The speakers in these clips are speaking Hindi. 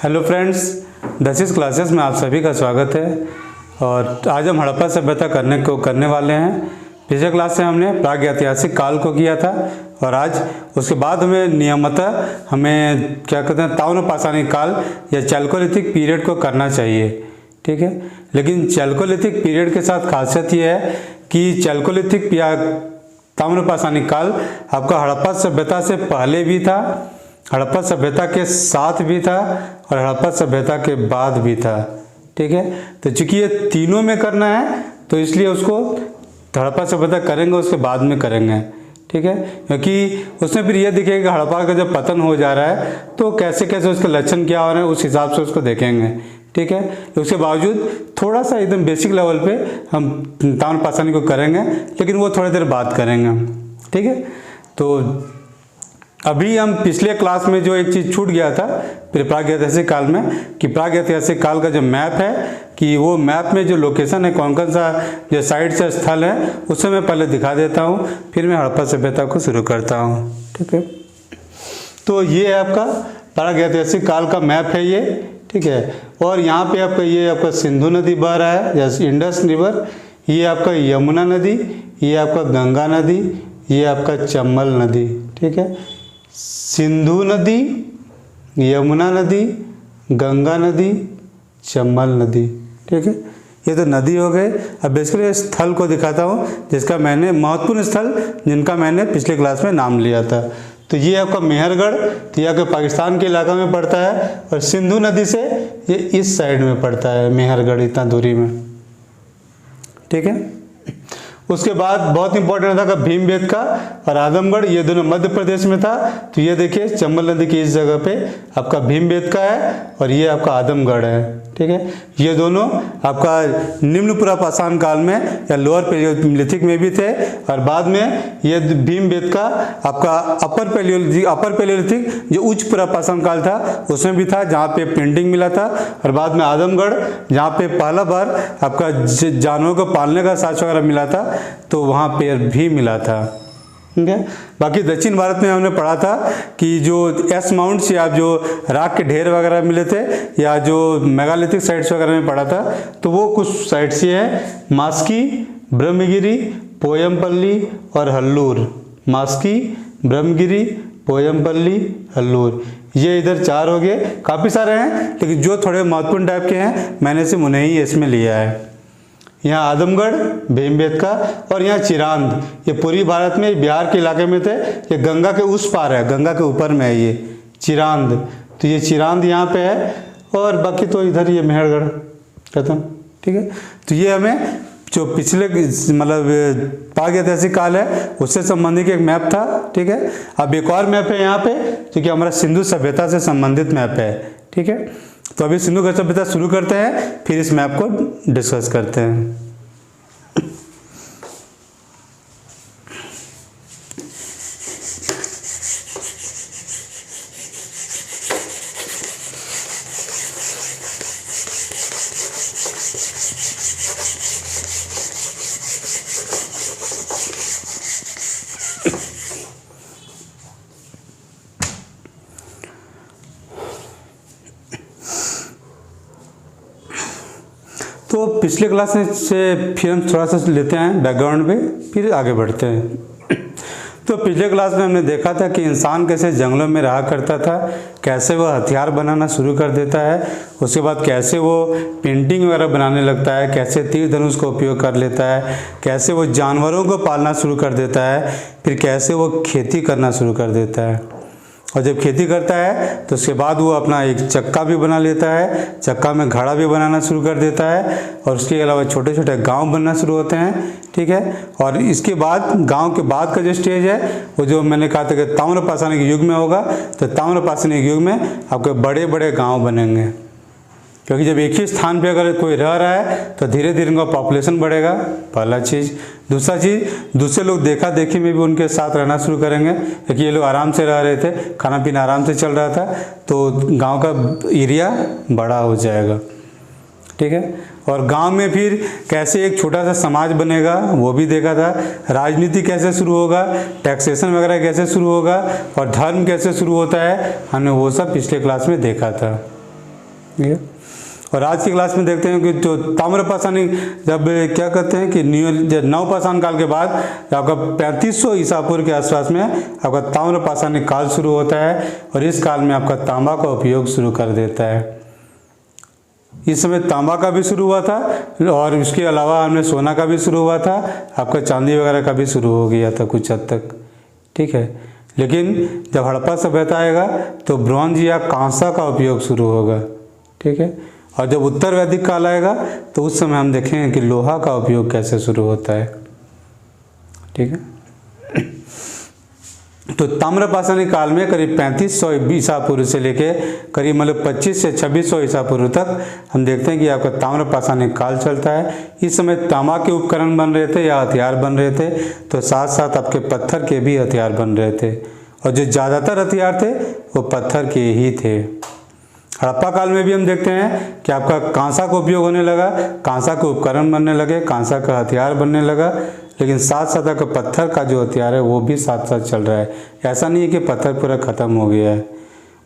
हेलो फ्रेंड्स, 10वीं क्लासेस में आप सभी का स्वागत है। और आज हम हड़प्पा सभ्यता करने वाले हैं। पिछले क्लास से हमने प्रागैतिहासिक काल को किया था और आज उसके बाद हमें नियमतः क्या कहते हैं ताम्रपाषाणी काल या चैल्कोलिथिक पीरियड को करना चाहिए, ठीक है। लेकिन चैल्कोलिथिक पीरियड के साथ खासियत ये है कि चैल्कोलिथिक या ताम्रपाषाणी काल आपका हड़प्पा सभ्यता से पहले भी था, हड़प्पा सभ्यता के साथ भी था और हड़प्पा सभ्यता के बाद भी था, ठीक है। तो चूंकि ये तीनों में करना है तो इसलिए उसको हड़प्पा सभ्यता करेंगे उसके बाद में करेंगे, ठीक है। क्योंकि उसमें फिर ये दिखेगा कि हड़प्पा का जब पतन हो जा रहा है तो कैसे कैसे उसके लक्षण क्या हो रहे हैं उस हिसाब से उसको देखेंगे, ठीक है। तो उसके बावजूद थोड़ा सा एकदम बेसिक लेवल पे हम ताम्रपाषाणी को करेंगे, लेकिन वो थोड़ी देर बाद करेंगे, ठीक है। तो अभी हम पिछले क्लास में जो एक चीज़ छूट गया था प्रागैतिहासिक काल में कि प्रागैतिहासिक काल का जो मैप है कि वो मैप में जो लोकेशन है कौन कौन सा जो साइट से स्थल है उसे मैं पहले दिखा देता हूँ, फिर मैं हड़प्पा सभ्यता को शुरू करता हूँ, ठीक है। तो ये है आपका प्रागैतिहासिक काल का मैप है ये, ठीक है। और यहाँ पे आपका सिंधु नदी बह रहा है जैसे इंडस रिवर, ये आपका यमुना नदी, ये आपका गंगा नदी, ये आपका चंबल नदी, ठीक है। सिंधु नदी, यमुना नदी, गंगा नदी, चंबल नदी, ठीक है। ये तो नदी हो गए। अब बेसिकली स्थल को दिखाता हूँ जिसका मैंने महत्वपूर्ण स्थल जिनका मैंने पिछले क्लास में नाम लिया था। तो ये आपका मेहरगढ़, तो ये आपके पाकिस्तान के इलाका में पड़ता है और सिंधु नदी से ये इस साइड में पड़ता है मेहरगढ़, इतना दूरी में, ठीक है। उसके बाद बहुत इंपॉर्टेंट था भीमबेटका और आजमगढ़, ये दोनों मध्य प्रदेश में था। तो ये देखिए चंबल नदी की इस जगह पे आपका भीमबेटका है और ये आपका आजमगढ़ है, ठीक है। ये दोनों आपका निम्न पुरापाषाण काल में या लोअर पैलियोलिथिक में भी थे और बाद में ये भीमबेटका आपका अपर पैलियोलिथिक जो उच्च पुरापाषाण काल था उसमें भी था, जहाँ पे पेंटिंग मिला था। और बाद में आजमगढ़ जहाँ पे पहला बार आपका जानवरों को पालने का साक्ष्य वगैरह मिला था तो वहाँ पे भी मिला था, ठीक है। बाकी दक्षिण भारत में हमने पढ़ा था कि जो एस माउंट्स या जो राख के ढेर वगैरह मिले थे या जो मेगालिथिक साइट्स वगैरह में पढ़ा था तो वो कुछ साइट्स ये है मास्की, ब्रह्मगिरी, पोयमपल्ली और हल्लूर। मास्की, ब्रह्मगिरी, पोयमपल्ली, हल्लूर, ये इधर 4 हो गए। काफ़ी सारे हैं लेकिन जो थोड़े महत्वपूर्ण टाइप के हैं मैंने सिर्फ उन्हें ही इसमें लिया है। यहाँ आजमगढ़, भीमबेटका और यहाँ चिरांद, ये पूर्वी भारत में बिहार के इलाके में थे। ये गंगा के उस पार है, गंगा के ऊपर में है ये चिरांद। तो ये चिरांद यहाँ पे है और बाकी तो इधर ये मेहरगढ़ खत्म, ठीक है। तो ये हमें जो पिछले मतलब प्रागैतिहासिक काल है उससे संबंधित एक मैप था, ठीक है। अब एक और मैप है यहाँ पे जो कि हमारा सिंधु सभ्यता से संबंधित मैप है, ठीक है। तो अभी सिंधु सभ्यता शुरू करते हैं, फिर इस मैप को डिस्कस करते हैं। तो पिछले क्लास से फिर हम थोड़ा सा लेते हैं बैकग्राउंड पे, फिर आगे बढ़ते हैं। तो पिछले क्लास में हमने देखा था कि इंसान कैसे जंगलों में रहा करता था, कैसे वो हथियार बनाना शुरू कर देता है, उसके बाद कैसे वो पेंटिंग वगैरह बनाने लगता है, कैसे तीर धनुष का उपयोग कर लेता है, कैसे वो जानवरों को पालना शुरू कर देता है, फिर कैसे वो खेती करना शुरू कर देता है। और जब खेती करता है तो उसके बाद वो अपना एक चक्का भी बना लेता है, चक्का में घड़ा भी बनाना शुरू कर देता है और उसके अलावा छोटे छोटे गांव बनना शुरू होते हैं, ठीक है। और इसके बाद गांव के बाद का जो स्टेज है वो जो मैंने कहा था कि ताम्रपाषाणी युग में होगा। तो ताम्रपाषाणी युग में आपके बड़े बड़े गाँव बनेंगे, क्योंकि जब एक ही स्थान पे अगर कोई रह रहा है तो धीरे धीरे उनका पॉपुलेशन बढ़ेगा, पहला चीज़। दूसरा चीज़, दूसरे लोग देखा देखी में भी उनके साथ रहना शुरू करेंगे, क्योंकि ये लोग आराम से रह रहे थे, खाना पीना आराम से चल रहा था, तो गांव का एरिया बड़ा हो जाएगा, ठीक है। और गांव में फिर कैसे एक छोटा सा समाज बनेगा वो भी देखा था, राजनीति कैसे शुरू होगा, टैक्सेशन वगैरह कैसे शुरू होगा और धर्म कैसे शुरू होता है, हमने वो सब पिछले क्लास में देखा था, ठीक है। और आज की क्लास में देखते हैं कि जो ताम्रपाषाणी जब क्या कहते हैं कि नवपाषाण काल के बाद आपका 3500 ईसा पूर्व के आसपास में आपका ताम्रपाषाणी काल शुरू होता है और इस काल में आपका तांबा का उपयोग शुरू कर देता है। इस समय तांबा का भी शुरू हुआ था और इसके अलावा हमने सोना का भी शुरू हुआ था, आपका चांदी वगैरह का भी शुरू हो गया था कुछ हद तक, ठीक है। लेकिन जब हड़प्पा सभ्यता आएगा तो ब्रॉन्ज या कांसा का उपयोग शुरू होगा, ठीक है। और जब उत्तर वैदिक काल आएगा तो उस समय हम देखेंगे कि लोहा का उपयोग कैसे शुरू होता है, ठीक है। तो ताम्रपाषाणी काल में करीब 3500 ईसा पूर्व से लेके करीब मतलब 25 से 2600 ईसा पूर्व तक हम देखते हैं कि आपका ताम्रपाषाणी काल चलता है। इस समय तांबा के उपकरण बन रहे थे या हथियार बन रहे थे, तो साथ साथ आपके पत्थर के भी हथियार बन रहे थे और जो ज़्यादातर हथियार थे वो पत्थर के ही थे। हड़प्पा काल में भी हम देखते हैं कि आपका कांसा का उपयोग होने लगा, कांसा के उपकरण बनने लगे, कांसा का हथियार बनने लगा, लेकिन साथ साथ आपका पत्थर का जो हथियार है वो भी साथ साथ चल रहा है। ऐसा नहीं है कि पत्थर पूरा ख़त्म हो गया है।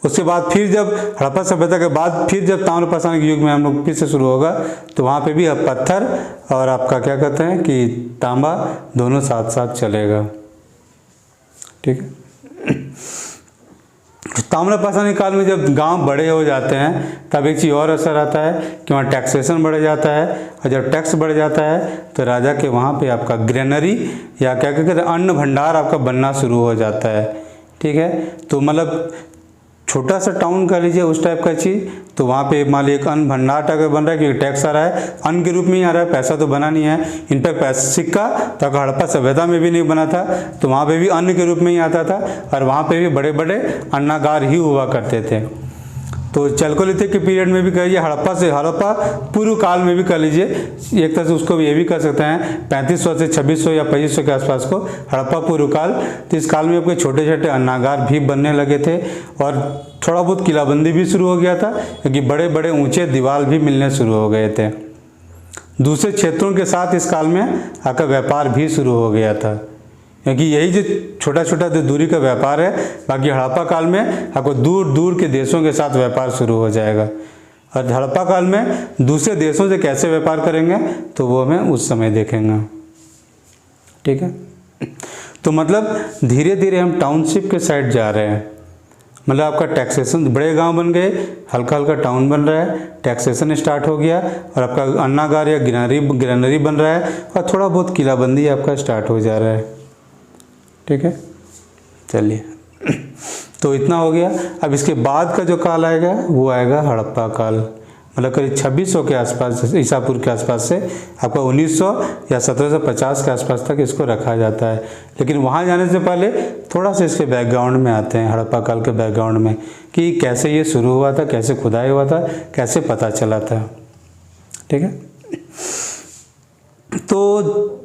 उसके बाद फिर जब हड़प्पा सभ्यता के बाद फिर जब ताम्रपाषाण के युग में हम लोग फिर से शुरू होगा तो वहाँ पे भी पत्थर और आपका क्या कहते हैं कि तांबा दोनों साथ साथ चलेगा, ठीक है। ताम्रपाषाणी काल में जब गांव बड़े हो जाते हैं तब एक चीज़ और असर आता है कि वहाँ टैक्सेशन बढ़ जाता है और जब टैक्स बढ़ जाता है तो राजा के वहाँ पे आपका ग्रेनरी या क्या कहते हैं अन्न भंडार आपका बनना शुरू हो जाता है, ठीक है। तो मतलब छोटा सा टाउन कर लीजिए उस टाइप का चीज़, तो वहाँ पे मान लीजिए एक अन्न भंडार टाइप का बन रहा है क्योंकि टैक्स आ रहा है, अन्न के रूप में ही आ रहा है, पैसा तो बना नहीं है। इनफैक्ट पैसा सिक्का तो हड़प्पा सभ्यता में भी नहीं बना था, तो वहाँ पे भी अन्न के रूप में ही आता था और वहाँ पे भी बड़े बड़े अन्नागार ही हुआ करते थे। तो चल्कोलिथिक के पीरियड में भी कह लीजिए, हड़प्पा पूर्व काल में भी कर लीजिए, एक तरह से उसको ये भी कर सकते हैं 3500 से 2600 या 2500 के आसपास को हड़प्पा पूर्व काल। तो इस काल में आपके छोटे छोटे अन्नागार भी बनने लगे थे और थोड़ा बहुत किलाबंदी भी शुरू हो गया था क्योंकि बड़े बड़े ऊंचे दीवार भी मिलने शुरू हो गए थे। दूसरे क्षेत्रों के साथ इस काल में आपका व्यापार भी शुरू हो गया था क्योंकि यही जो छोटा छोटा दूरी का व्यापार है, बाकी हड़प्पा काल में आपको दूर दूर के देशों के साथ व्यापार शुरू हो जाएगा। और हड़प्पा काल में दूसरे देशों से कैसे व्यापार करेंगे तो वो हमें उस समय देखेंगे, ठीक है। तो मतलब धीरे धीरे हम टाउनशिप के साइड जा रहे हैं, मतलब आपका टैक्सेशन, बड़े गांव बन गए, हल्का हल्का टाउन बन रहा है, टैक्सेशन स्टार्ट हो गया और आपका अन्नागार या ग्रेनरी बन रहा है और थोड़ा बहुत किलाबंदी आपका स्टार्ट हो जा रहा है, ठीक है। चलिए तो इतना हो गया। अब इसके बाद का जो काल आएगा वो आएगा हड़प्पा काल, मतलब करीब 2600 के आसपास ईसा पूर्व के आसपास से आपका 1900 या 1750 के आसपास तक इसको रखा जाता है। लेकिन वहाँ जाने से पहले थोड़ा सा इसके बैकग्राउंड में आते हैं, हड़प्पा काल के बैकग्राउंड में कि कैसे ये शुरू हुआ था, कैसे खुदाई हुआ था, कैसे पता चला था, ठीक है। तो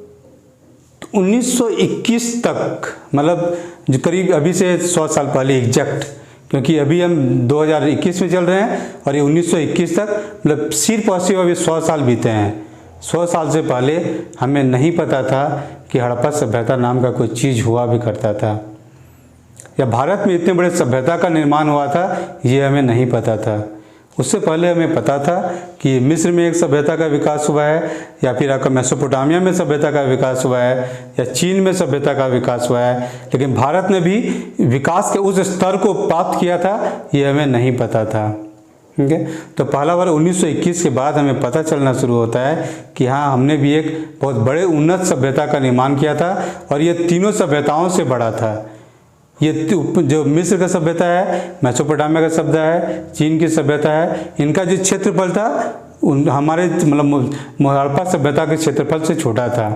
1921 तक, मतलब जो करीब अभी से 100 साल पहले एग्जैक्ट, क्योंकि अभी हम 2021 में चल रहे हैं और ये 1921 तक मतलब सिर्फ और सिर्फ अभी 100 साल बीते हैं। 100 साल से पहले हमें नहीं पता था कि हड़प्पा सभ्यता नाम का कोई चीज़ हुआ भी करता था या भारत में इतने बड़े सभ्यता का निर्माण हुआ था, ये हमें नहीं पता था। उससे पहले हमें पता था कि मिस्र में एक सभ्यता का विकास हुआ है या फिर आपका मेसोपोटामिया में सभ्यता का विकास हुआ है या चीन में सभ्यता का विकास हुआ है, लेकिन भारत ने भी विकास के उस स्तर को प्राप्त किया था ये हमें नहीं पता था, ठीक है। तो पहला बार 1921 के बाद हमें पता चलना शुरू होता है कि हाँ, हमने भी एक बहुत बड़े उन्नत सभ्यता का निर्माण किया था और ये तीनों सभ्यताओं से बड़ा था। ये जो मिस्र का सभ्यता है, मेसोपोटामिया का सभ्यता है, चीन की सभ्यता है, इनका जो क्षेत्रफल था हमारे मतलब हड़प्पा सभ्यता के क्षेत्रफल से छोटा था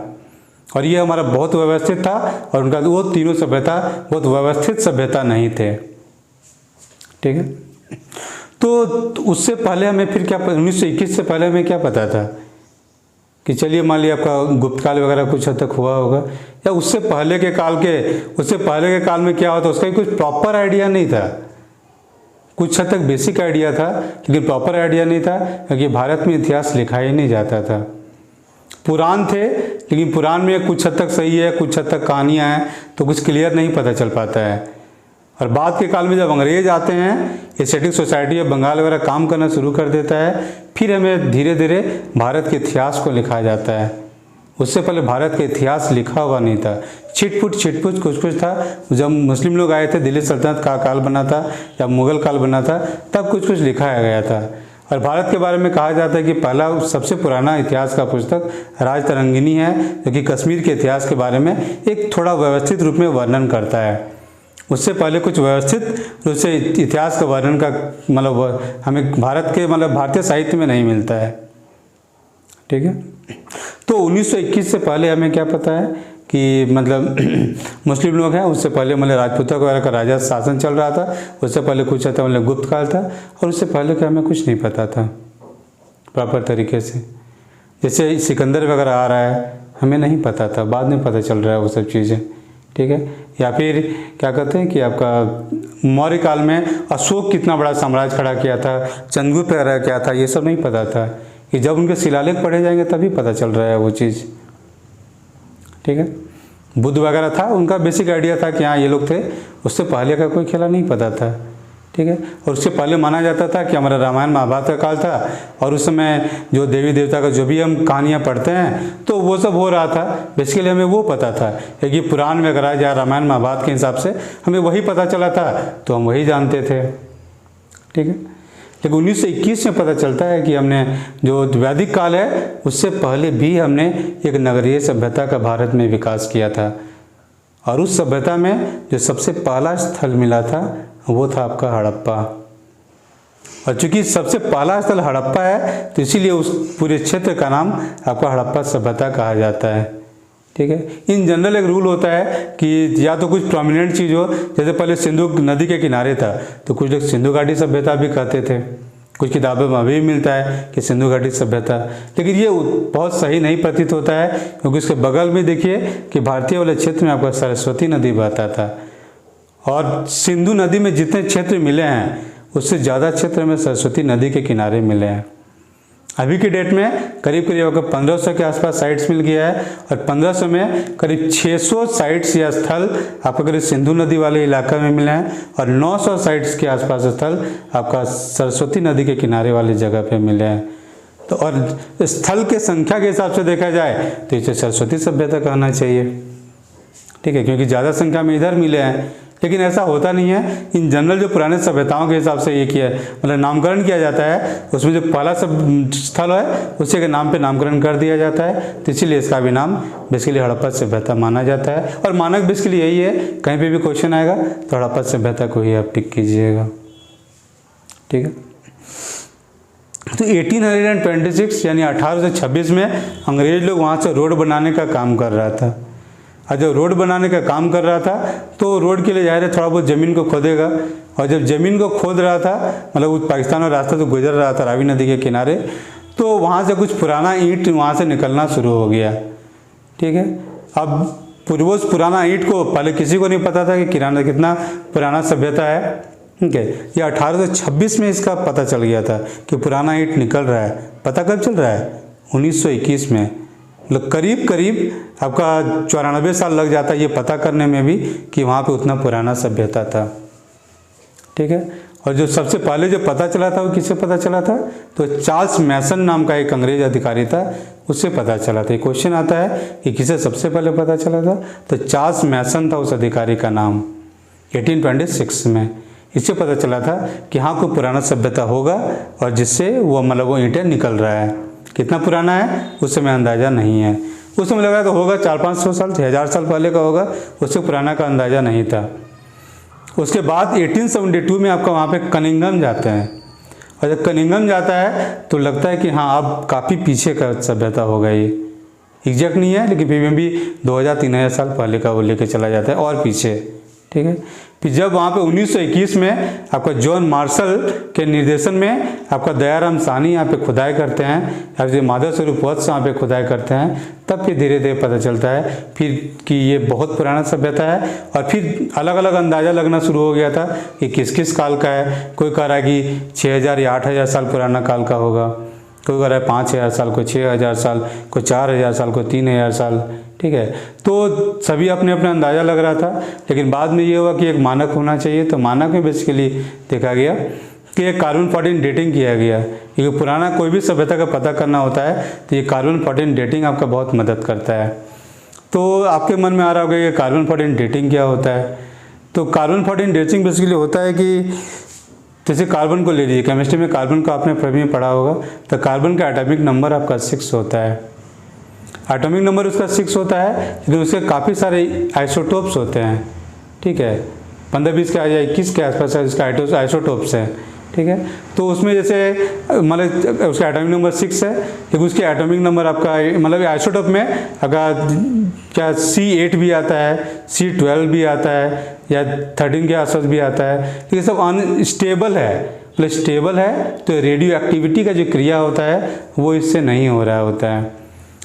और ये हमारा बहुत व्यवस्थित था और उनका वो तीनों सभ्यता बहुत व्यवस्थित सभ्यता नहीं थे, ठीक है। तो उससे पहले हमें फिर क्या, 1921 से पहले हमें क्या पता था कि चलिए मान लिया आपका गुप्त काल वगैरह कुछ हद तक हुआ होगा या उससे पहले के काल में क्या होता उसका कुछ प्रॉपर आइडिया नहीं था। कुछ हद तक बेसिक आइडिया था लेकिन प्रॉपर आइडिया नहीं था क्योंकि भारत में इतिहास लिखा ही नहीं जाता था। पुराण थे लेकिन पुराण में कुछ हद तक सही है, कुछ हद तक कहानियाँ हैं, तो कुछ क्लियर नहीं पता चल पाता है। और बाद के काल में जब अंग्रेज आते हैं, एशियाटिक सोसाइटी ऑफ बंगाल वगैरह काम करना शुरू कर देता है, फिर हमें धीरे धीरे भारत के इतिहास को लिखा जाता है। उससे पहले भारत का इतिहास लिखा हुआ नहीं था, छिटपुट कुछ कुछ था। जब मुस्लिम लोग आए थे, दिल्ली सल्तनत का काल बना था या मुग़ल काल बना था, तब कुछ कुछ लिखा गया था। और भारत के बारे में कहा जाता है कि पहला सबसे पुराना इतिहास का पुस्तक राजतरंगिणी है, जो कि कश्मीर के इतिहास के बारे में एक थोड़ा व्यवस्थित रूप में वर्णन करता है। उससे पहले कुछ व्यवस्थित रूप से इतिहास का वर्णन का मतलब हमें भारत के भारतीय साहित्य में नहीं मिलता है। ठीक है, तो 1921 से पहले हमें क्या पता है कि मुस्लिम लोग हैं। उससे पहले राजपूतों वगैरह का राजा शासन चल रहा था। उससे पहले कुछ था गुप्त काल था, और उससे पहले का हमें कुछ नहीं पता था प्रॉपर तरीके से। जैसे सिकंदर वगैरह आ रहा है, हमें नहीं पता था, बाद में पता चल रहा है वो सब चीज़ें। ठीक है, या फिर क्या कहते हैं कि आपका मौर्य काल में अशोक कितना बड़ा साम्राज्य खड़ा किया था, चंद्रगुप्त वगैरह क्या था, ये सब नहीं पता था। कि जब उनके शिलालेख पढ़े जाएंगे तभी पता चल रहा है वो चीज़। ठीक है, बुद्ध वगैरह था, उनका बेसिक आइडिया था कि हाँ ये लोग थे, उससे पहले का कोई खेला नहीं पता था। ठीक है, और उससे पहले माना जाता था कि हमारा रामायण महाभारत का काल था, और उस समय जो देवी देवता का जो भी हम कहानियाँ पढ़ते हैं तो वो सब हो रहा था। बेसिकली हमें वो पता था कि पुराण वगैरह या रामायण महाभारत के हिसाब से हमें वही पता चला था, तो हम वही जानते थे। ठीक है, लेकिन 1921 में पता चलता है कि हमने जो वैदिक काल है उससे पहले भी हमने एक नगरीय सभ्यता का भारत में विकास किया था। और उस सभ्यता में जो सबसे पहला स्थल मिला था वो था आपका हड़प्पा। और चूंकि सबसे पहला स्थल हड़प्पा है तो इसीलिए उस पूरे क्षेत्र का नाम आपका हड़प्पा सभ्यता कहा जाता है। ठीक है, इन जनरल एक रूल होता है कि या तो कुछ प्रोमिनेंट चीज़ हो, जैसे पहले सिंधु नदी के किनारे था तो कुछ लोग सिंधु घाटी सभ्यता भी कहते थे, कुछ किताबों में अभी मिलता है कि सिंधु घाटी सभ्यता, लेकिन ये बहुत सही नहीं प्रतीत होता है, क्योंकि उसके बगल में देखिए कि भारतीय वाले क्षेत्र में आपका सरस्वती नदी बहता था। और सिंधु नदी में जितने क्षेत्र मिले हैं उससे ज़्यादा क्षेत्र में सरस्वती नदी के किनारे मिले हैं। अभी की डेट में करीब आपको 1500 के आसपास साइट्स मिल गया है, और 1500 में करीब 600 साइट्स या स्थल आपको करीब सिंधु नदी वाले इलाका में मिले हैं, और 900 साइट्स के आसपास स्थल आपका सरस्वती नदी के किनारे वाली जगह पे मिले हैं। तो और स्थल के संख्या के हिसाब से देखा जाए तो इसे सरस्वती सभ्यता कहना चाहिए। ठीक है, क्योंकि ज़्यादा संख्या में इधर मिले हैं, लेकिन ऐसा होता नहीं है। इन जनरल जो पुराने सभ्यताओं के हिसाब से ये किया नामकरण किया जाता है, उसमें जो पहला सब स्थल है उसी के नाम पे नामकरण कर दिया जाता है, तो इसीलिए इसका भी नाम बेसिकली हड़प्पा सभ्यता माना जाता है। और मानक बेसिकली यही है, कहीं पे भी क्वेश्चन आएगा तो हड़प्पा सभ्यता को ही आप टिक कीजिएगा। ठीक है, तो 1826 यानी 1826 में अंग्रेज लोग वहाँ से रोड बनाने का काम कर रहा था। और जब रोड बनाने का काम कर रहा था तो रोड के लिए जाहिर है थोड़ा बहुत ज़मीन को खोदेगा, और जब ज़मीन को खोद रहा था उस पाकिस्तान और रास्ता तो गुजर रहा था रावी नदी के किनारे, तो वहाँ से कुछ पुराना ईंट वहाँ से निकलना शुरू हो गया। ठीक है, अब उस पुराना ईंट को पहले किसी को नहीं पता था कि कितना पुराना सभ्यता है। ठीक है, ये 1826 में इसका पता चल गया था कि पुराना ईंट निकल रहा है। पता कब चल रहा है? 1921 में। करीब आपका 94 साल लग जाता है ये पता करने में भी कि वहाँ पे उतना पुराना सभ्यता था। ठीक है, और जो सबसे पहले जो पता चला था वो किससे पता चला था? तो चार्ल्स मैसन नाम का एक अंग्रेज अधिकारी था, उससे पता चला था। क्वेश्चन आता है कि किसे सबसे पहले पता चला था? तो चार्ल्स मैसन था उस अधिकारी का नाम, 1826 में। इससे पता चला था कि हाँ कोई पुराना सभ्यता होगा, और जिससे वो ईंटें निकल रहा है। कितना पुराना है उस समय अंदाज़ा नहीं है। उस समय लगा तो होगा 400-500 साल 1000 साल पहले का होगा, उससे पुराना का अंदाज़ा नहीं था। उसके बाद 1872 में आपका वहाँ पे कनिंघम जाते हैं, और जब कनिंघम जाता है तो लगता है कि हाँ अब काफ़ी पीछे का सभ्यता होगा। ये एग्जैक्ट नहीं है, लेकिन फिर भी 2000-3000 साल पहले का वो लेके चला जाता है और पीछे। ठीक है, फिर जब वहाँ पे 1921 में आपका जॉन मार्शल के निर्देशन में आपका दयाराम साहनी यहाँ पे खुदाई करते हैं, या फिर माधव स्वरूप वत्स यहाँ पे खुदाई करते हैं, तब फिर धीरे धीरे पता चलता है फिर कि ये बहुत पुराना सभ्यता है। और फिर अलग अलग अंदाज़ा लगना शुरू हो गया था कि किस किस काल का है। कोई कह रहा है कि 6000 या 8000 साल पुराना काल का होगा, कोई कह रहा है 5000 साल, कोई 6000 साल, कोई 4000 साल, कोई 3000 साल। ठीक है। तो सभी अपने अपने अंदाज़ा लग रहा था, लेकिन बाद में ये हुआ कि एक मानक होना चाहिए। तो मानक में बेसिकली देखा गया कि कार्बन 14 डेटिंग किया गया, क्योंकि पुराना कोई भी सभ्यता का पता करना होता है तो ये कार्बन 14 डेटिंग आपका बहुत मदद करता है। तो आपके मन में आ रहा होगा कि कार्बन 14 डेटिंग क्या होता है। तो कार्बन 14 डेटिंग बेसिकली होता है कि जैसे कार्बन को ले लीजिए, केमिस्ट्री में कार्बन का आपने प्रमेय पढ़ा होगा, तो कार्बन का एटॉमिक नंबर आपका 6 होता है। एटॉमिक नंबर उसका 6 होता है, लेकिन उसके काफ़ी सारे आइसोटोप्स होते हैं, ठीक है। 15-20 के आ जाए 21 के आसपास इसका आइसोटोप्स है, ठीक है। तो उसमें जैसे मतलब उसका एटॉमिक नंबर 6 है, लेकिन उसके एटॉमिक नंबर आपका मतलब आइसोटोप में अगर क्या C8 भी आता है, C12 भी आता है, या 13 के आसपास भी आता है, लेकिन सब अनस्टेबल है। मतलब स्टेबल है तो रेडियो एक्टिविटी का जो क्रिया होता है वो इससे नहीं हो रहा होता है।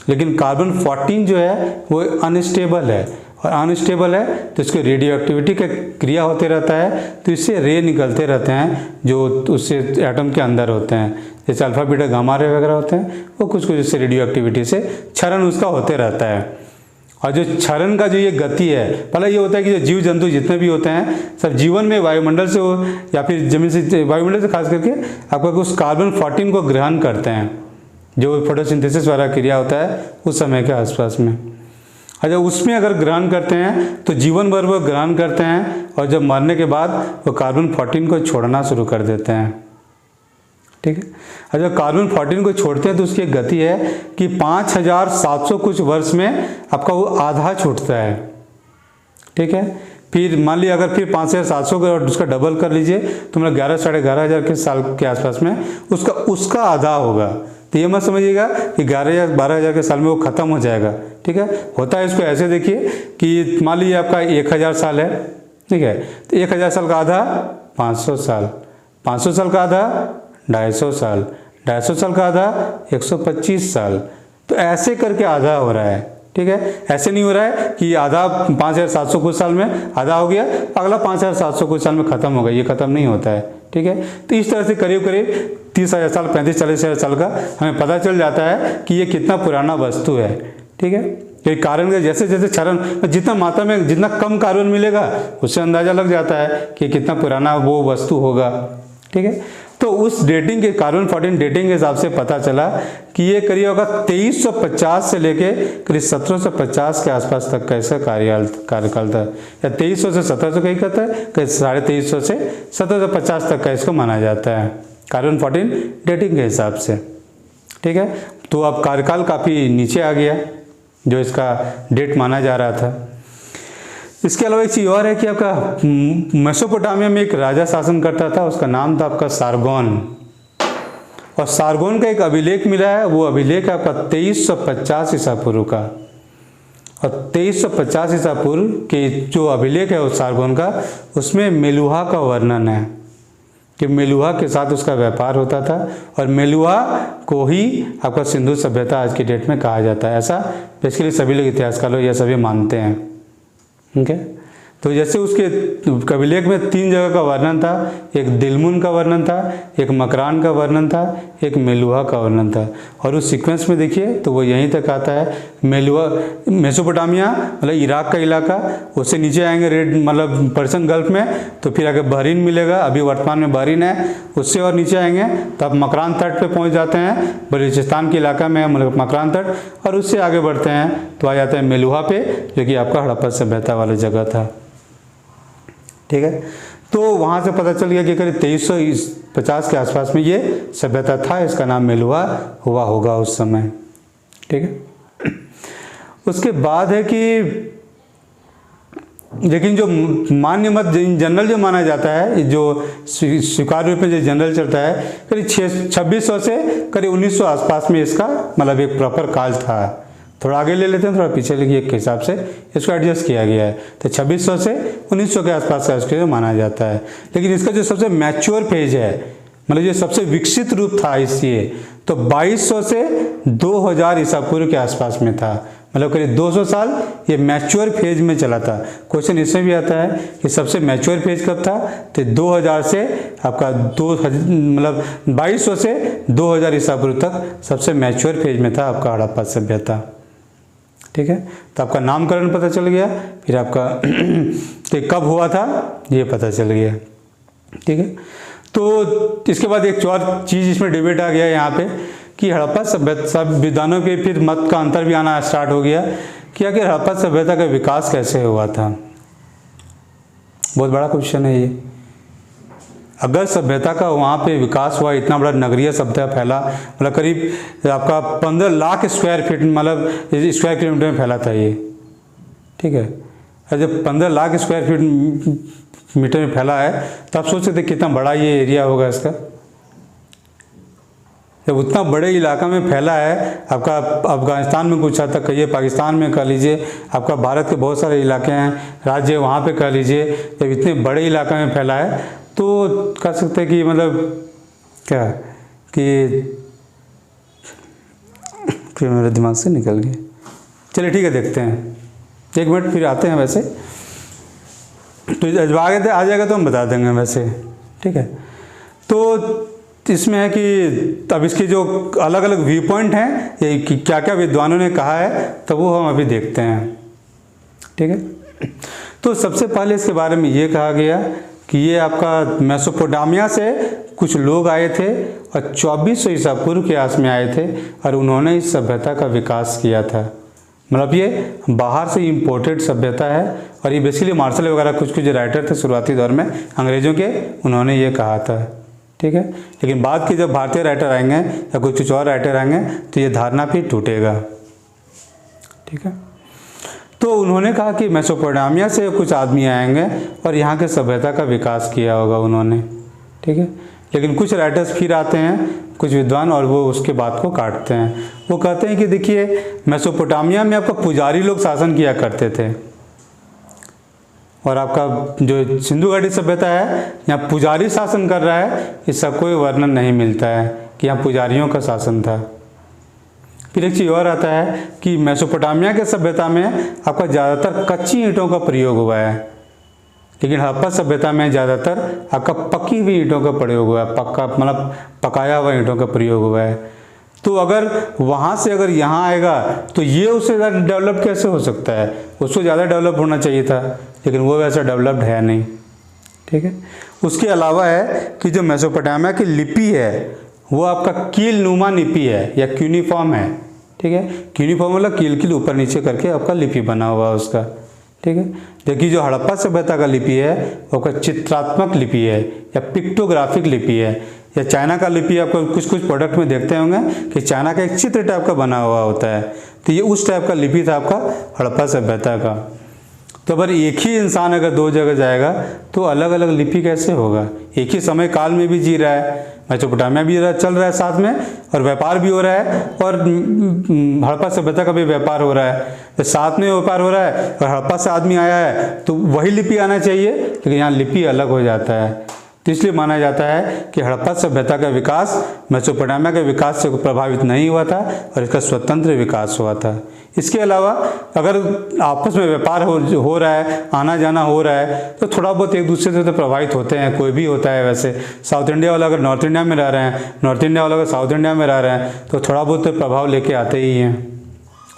लेकिन कार्बन 14 जो है वो अनस्टेबल है, और अनस्टेबल है तो इसके रेडियो एक्टिविटी का क्रिया होते रहता है, तो इससे रे निकलते रहते हैं जो उससे एटम के अंदर होते हैं, जैसे अल्फा बीटा गामा रे वगैरह होते हैं, वो कुछ कुछ इससे रेडियो एक्टिविटी से क्षरण उसका होते रहता है। और जो क्षरण का जो ये गति है, पहले ये होता है कि जो जीव जंतु जितने भी होते हैं सब जीवन में वायुमंडल से हो या फिर जमीन से, वायुमंडल से खास करके आपका उस कार्बन 14 को ग्रहण करते हैं, जो फोटोसिंथेसिस वाला क्रिया होता है उस समय के आसपास में। अच्छा, उसमें अगर ग्रहण करते हैं तो जीवन भर वो ग्रहण करते हैं, और जब मरने के बाद वो कार्बन 14 को छोड़ना शुरू कर देते हैं, ठीक है। अच्छा, कार्बन 14 को छोड़ते हैं तो उसकी एक गति है कि 5700 कुछ वर्ष में आपका वो आधा छूटता है, ठीक है। फिर मान लिया अगर फिर 5700 का उसका डबल कर लीजिए तो मतलब 11-11,500 के साल के आसपास में उसका आधा होगा। तो ये मत समझिएगा कि 11 या 12,000 के साल में वो ख़त्म हो जाएगा, ठीक है। होता है इसको ऐसे देखिए कि मान लीजिए आपका 1000 साल है, ठीक है। तो 1000 साल का आधा 500 साल, 500 साल का आधा 250 साल, 250 साल का आधा 125 साल। तो ऐसे करके आधा हो रहा है, ठीक है। ऐसे नहीं हो रहा है कि आधा 5700 कुछ साल में आधा हो गया, अगला 5700 कुछ साल में ख़त्म हो गया, ये ख़त्म नहीं होता है, ठीक है। तो इस तरह से करीब करीब 30,000 साल, 35-40,000 साल का हमें पता चल जाता है कि ये कितना पुराना वस्तु है, ठीक है। ये कारण का जैसे जैसे क्षरण जितना मात्रा में जितना कम कार्बन मिलेगा उससे अंदाज़ा लग जाता है कि कितना पुराना वो वस्तु होगा, ठीक है। तो उस डेटिंग के कार्बन 14 डेटिंग के हिसाब से पता चला कि ये करीब होगा 2350 से लेके करीब 1750 के आसपास तक का इसका कार्यकाल था, या 2300 से 1700 कहीं कहता है, कहीं 2350 से 1750 तक का इसको माना जाता है कार्बन 14 डेटिंग के हिसाब से, ठीक है। तो अब कार्यकाल काफ़ी नीचे आ गया जो इसका डेट माना जा रहा था। इसके अलावा एक चीज़ और है कि आपका मेसोपोटामिया में एक राजा शासन करता था, उसका नाम था आपका सारगोन, और सारगोन का एक अभिलेख मिला है, वो अभिलेख आपका 2350 ईसा पूर्व का, और 2350 ईसा पूर्व के जो अभिलेख है उस सारगोन का, उसमें मेलुहा का वर्णन है कि मेलुहा के साथ उसका व्यापार होता था, और मेलुहा को ही आपका सिंधु सभ्यता आज की डेट में कहा जाता है। ऐसा बेसिकली सभी लोग इतिहासकार लोग यह सभी मानते हैं, ठीक है। तो जैसे उसके अभिलेख में 3 जगह का वर्णन था, एक दिलमुन का वर्णन था, एक मकरान का वर्णन था, एक मेलुहा का वर्णन था, और उस सीक्वेंस में देखिए तो वो यहीं तक आता है। मेलुहा मेसोपोटामिया मतलब इराक का इलाका, उससे नीचे आएंगे रेड मतलब पर्शियन गल्फ में, तो फिर आगे बहरीन मिलेगा, अभी वर्तमान में बहरीन है, उससे और नीचे आएंगे तो आप मकरान तट पे पहुंच जाते हैं, बलूचिस्तान के इलाका में मतलब मकरान तट, और उससे आगे बढ़ते हैं तो आ जाते हैं मेलुहा पे, जो कि आपका हड़प्पा सभ्यता वाली जगह था, ठीक है। तो वहाँ से पता चल गया कि करीब 2350 के आसपास में ये सभ्यता था, इसका नाम मेलुहा हुआ होगा उस समय, ठीक है। उसके बाद है कि लेकिन जो मान्य मत जनरल जो माना जाता है, जो स्वीकार्य रूप में जो जनरल चलता है, करीब 2600 से करीब 1900 आसपास में इसका मतलब एक प्रॉपर काल था। थोड़ा आगे ले लेते हैं, थोड़ा पीछे लिखिए, के हिसाब से इसको एडजस्ट किया गया है। तो 2600 से 1900 के आसपास का इसको माना जाता है। लेकिन इसका जो सबसे मैच्योर फेज है, मतलब जो सबसे विकसित रूप था इसलिए, तो 2200 से 2000 ईसा पूर्व के आसपास में था, मतलब करीब 200 साल ये मैच्योर फेज में चला था। क्वेश्चन इसमें भी आता है कि सबसे मैच्योर फेज कब था, तो 2000 से आपका मतलब 2200 से 2000 ईसा पूर्व तक सबसे मैच्योर फेज में था आपका हड़प्पा सभ्यता। ठीक है। तो आपका नामकरण पता चल गया, फिर आपका तो कब हुआ था ये पता चल गया, ठीक है। तो इसके बाद एक और चीज़ इसमें डिबेट आ गया यहाँ पे कि हड़प्पा सभ्यता विद्वानों के फिर मत का अंतर भी आना स्टार्ट हो गया कि आखिर हड़प्पा सभ्यता का विकास कैसे हुआ था। बहुत बड़ा क्वेश्चन है ये। अगर सभ्यता का वहाँ पे विकास हुआ, इतना बड़ा नगरीय सभ्यता फैला, मतलब करीब आपका 15 लाख स्क्वायर फीट मतलब स्क्वायर किलोमीटर में फैला था ये, ठीक है। और जब 15 लाख स्क्वायर फीट मीटर में फैला है तो आप सोच सकते कितना बड़ा ये एरिया होगा इसका। जब उतना बड़े इलाका में फैला है, आपका अफगानिस्तान में कुछ हद तक कहिए, पाकिस्तान में कह लीजिए, आपका भारत के बहुत सारे इलाके हैं, राज्य वहाँ पे कह लीजिए, जब इतने बड़े इलाका में फैला है तो कह सकते हैं कि मतलब क्या कि मेरे दिमाग से निकल गया। चलिए ठीक है, देखते हैं, 1 मिनट फिर आते हैं। वैसे तो आगे आ जाएगा तो हम बता देंगे वैसे, ठीक है। तो इसमें है कि अब इसके जो अलग अलग व्यू पॉइंट हैं, ये कि क्या क्या विद्वानों ने कहा है, तो वो हम अभी देखते हैं, ठीक है। तो सबसे पहले इसके बारे में ये कहा गया कि ये आपका मेसोपोटामिया से कुछ लोग आए थे और 2400 ईसा पूर्व के आस में आए थे और उन्होंने इस सभ्यता का विकास किया था। मतलब ये बाहर से इम्पोर्टेड सभ्यता है और ये बेसिकली मार्शल वगैरह कुछ राइटर थे शुरुआती दौर में अंग्रेज़ों के, उन्होंने ये कहा था, ठीक है। लेकिन बाद के जब भारतीय राइटर आएंगे या कुछ और राइटर आएंगे तो ये धारणा फिर टूटेगा, ठीक है। तो उन्होंने कहा कि मेसोपोटामिया से कुछ आदमी आएंगे और यहाँ के सभ्यता का विकास किया होगा उन्होंने, ठीक है। लेकिन कुछ राइटर्स फिर आते हैं, कुछ विद्वान, और वो उसके बात को काटते हैं। वो कहते हैं कि देखिए मेसोपोटामिया में आपका पुजारी लोग शासन किया करते थे और आपका जो सिंधु घाटी सभ्यता है यहाँ पुजारी शासन कर रहा है, इसका कोई वर्णन नहीं मिलता है कि यहाँ पुजारियों का शासन था। फिर एक चीज़ और आता है कि मेसोपोटामिया के सभ्यता में आपका ज़्यादातर कच्ची ईंटों का प्रयोग हुआ है, लेकिन हड़प्पा सभ्यता में ज़्यादातर आपका पकी हुई ईंटों का प्रयोग हुआ है, पक्का मतलब पकाया हुआ ईंटों का प्रयोग हुआ है। तो अगर वहाँ से अगर यहाँ आएगा तो ये उससे ज़्यादा डेवलप कैसे हो सकता है, उसको ज़्यादा डेवलप होना चाहिए था, लेकिन वो वैसा डेवलप्ड है नहीं, ठीक है। उसके अलावा है कि जो मेसोपोटामिया की लिपि है वो आपका कील नुमा लिपि है या क्यूनिफॉर्म है, ठीक है। क्यूनिफॉर्म मतलब कील ऊपर नीचे करके आपका लिपि बना हुआ है उसका, ठीक है। जबकि जो हड़प्पा सभ्यता का लिपि है वो आपका चित्रात्मक लिपि है या पिक्टोग्राफिक लिपि है, या चाइना का लिपि आपको कुछ प्रोडक्ट में देखते होंगे कि चाइना का एक चित्र टाइप का बना हुआ होता है, तो ये उस टाइप का लिपि था आपका हड़प्पा सभ्यता का। तो अगर एक ही इंसान अगर 2 जगह जाएगा तो अलग अलग लिपि कैसे होगा, एक ही समय काल में भी जी रहा है, मेसोपोटामिया भी चल रहा है साथ में और व्यापार भी हो रहा है और हड़प्पा सभ्यता का भी व्यापार हो रहा है, तो साथ में व्यापार हो रहा है और हड़प्पा से आदमी आया है तो वही लिपि आना चाहिए, लेकिन यहाँ लिपि अलग हो जाता है। तो इसलिए माना जाता है कि हड़प्पा सभ्यता का विकास मेसोपोटामिया के विकास से प्रभावित नहीं हुआ था और इसका स्वतंत्र विकास हुआ था। इसके अलावा अगर आपस में व्यापार हो रहा है, आना जाना हो रहा है, तो थोड़ा बहुत एक दूसरे से तो प्रभावित होते हैं, कोई भी होता है। वैसे साउथ इंडिया वाला अगर नॉर्थ इंडिया में रह रहे हैं, नॉर्थ इंडिया वाला अगर साउथ इंडिया में रह रहे हैं, तो थोड़ा बहुत तो प्रभाव लेके आते ही हैं।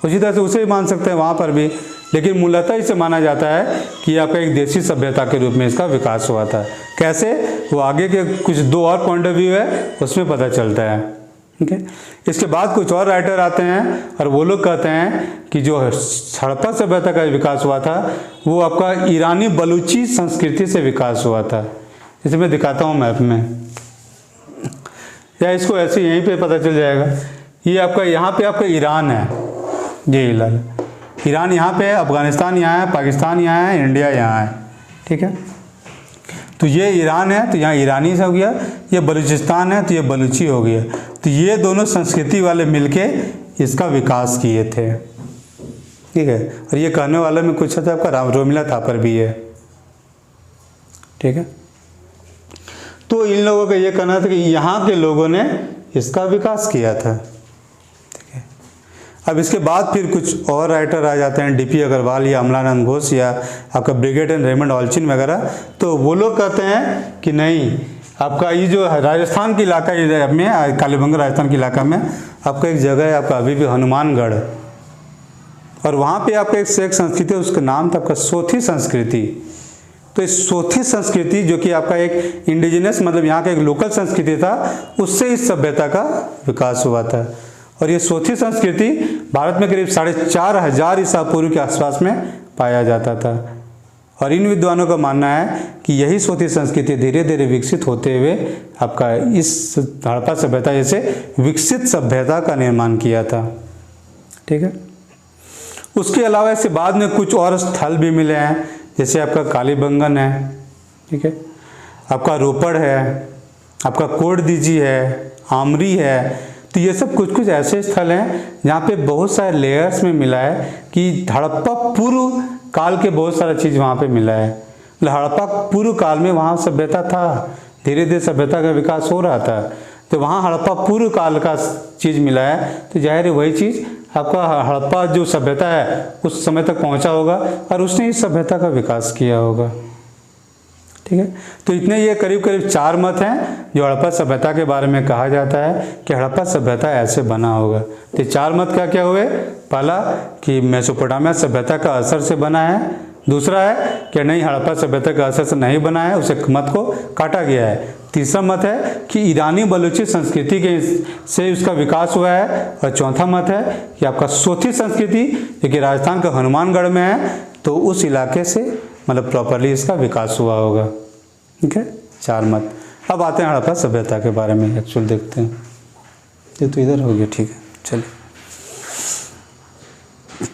उसी तरह से उसे भी मान सकते हैं वहाँ पर भी, लेकिन मूलतः इसे माना जाता है कि आपका एक देशी सभ्यता के रूप में इसका विकास हुआ था। कैसे, वो आगे के कुछ 2 और पॉइंट ऑफ व्यू है उसमें पता चलता है, ठीक है। इसके बाद कुछ और राइटर आते हैं और वो लोग कहते हैं कि जो हड़प्पा सभ्यता का विकास हुआ था वो आपका ईरानी बलूची संस्कृति से विकास हुआ था। इसे मैं दिखाता हूँ मैप में, या इसको ऐसे यहीं पे पता चल जाएगा। ये आपका यहाँ पे आपका ईरान है, ये ईरान यहाँ पे है, अफगानिस्तान यहाँ है, पाकिस्तान यहाँ है, इंडिया यहाँ है, ठीक है। तो ये ईरान है तो यहाँ ईरानी से हो गया, ये बलूचिस्तान है तो ये बलूची हो गया। तो ये दोनों संस्कृति वाले मिलके इसका विकास किए थे, ठीक है। और ये कहने वाले में कुछ था आपका रोमिला थापर भी है, ठीक है। तो इन लोगों का ये कहना था कि यहाँ के लोगों ने इसका विकास किया था, ठीक है। अब इसके बाद फिर कुछ और राइटर आ जाते हैं, डीपी अग्रवाल या अमलानंद घोष या आपका ब्रिगेड एंड रेमंड ऑल्चिन वगैरह। तो वो लोग कहते हैं कि नहीं, आपका ये जो राजस्थान के इलाका में, कालीबंगा राजस्थान के इलाका में आपका एक जगह है आपका अभी भी हनुमानगढ़, और वहाँ पे आपका एक संस्कृति, उसका नाम था आपका सोथी संस्कृति। तो इस सोथी संस्कृति जो कि आपका एक इंडिजिनस मतलब यहाँ का एक लोकल संस्कृति था, उससे इस सभ्यता का विकास हुआ था। और ये सोथी संस्कृति भारत में करीब 4500 ईसा पूर्व के आसपास में पाया जाता था। और इन विद्वानों का मानना है कि यही सोथी संस्कृति धीरे धीरे विकसित होते हुए आपका इस हड़प्पा सभ्यता जैसे विकसित सभ्यता का निर्माण किया था। ठीक है। उसके अलावा इससे बाद में कुछ और स्थल भी मिले हैं, जैसे आपका कालीबंगन है, ठीक है, आपका रोपड़ है, आपका कोटदीजी है, आमरी है। तो ये सब कुछ कुछ ऐसे स्थल हैं जहाँ पे बहुत सारे लेयर्स में मिला है कि हड़प्पा पूर्व काल के बहुत सारा चीज़ वहाँ पे मिला है। हड़प्पा पूर्व काल में वहाँ सभ्यता था, धीरे धीरे सभ्यता का विकास हो रहा था। तो वहाँ हड़प्पा पूर्व काल का चीज़ मिला है, तो जाहिर है वही चीज़ आपका हड़प्पा जो सभ्यता है उस समय तक पहुँचा होगा और उसने इस सभ्यता का विकास किया होगा। ठीक है। तो इतने ये करीब करीब 4 मत हैं जो हड़प्पा सभ्यता के बारे में कहा जाता है कि हड़प्पा सभ्यता ऐसे बना होगा। तो 4 मत क्या क्या हुए? पहला कि मेसोपोटामिया सभ्यता का असर से बना है, दूसरा है कि नहीं हड़प्पा सभ्यता का असर से नहीं बना है, उसे मत को काटा गया है, तीसरा मत है कि ईरानी बलूची संस्कृति के से उसका विकास हुआ है, और चौथा मत है कि आपका सोथी संस्कृति जो कि राजस्थान का हनुमानगढ़ में है, तो उस इलाके से मतलब प्रॉपरली इसका विकास हुआ होगा। ठीक है, 4 मत। अब आते हैं हड़प्पा सभ्यता के बारे में एक्चुअल देखते हैं। ये तो इधर हो गया, ठीक है, चलिए।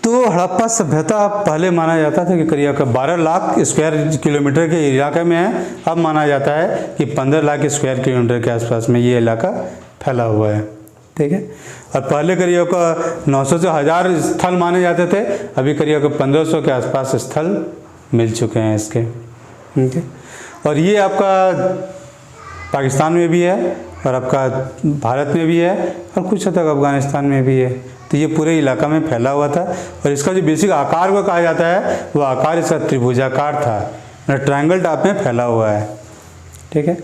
तो हड़प्पा सभ्यता पहले माना जाता था कि करीब 12 लाख स्क्वायर किलोमीटर के इलाके में है, अब माना जाता है कि 15 लाख स्क्वायर किलोमीटर के आसपास में ये इलाका फैला हुआ है। ठीक है। और पहले करीब 900 से 1000 स्थल माने जाते थे, अभी करीब 1500 के आसपास स्थल मिल चुके हैं इसके। ठीक है। और ये आपका पाकिस्तान में भी है, और आपका भारत में भी है, और कुछ हद तक अफगानिस्तान में भी है। तो ये पूरे इलाका में फैला हुआ था। और इसका जो बेसिक आकार को कहा जाता है, वो आकार इसका त्रिभुजाकार था, मतलब ट्रायंगल टाइप में फैला हुआ है। ठीक है।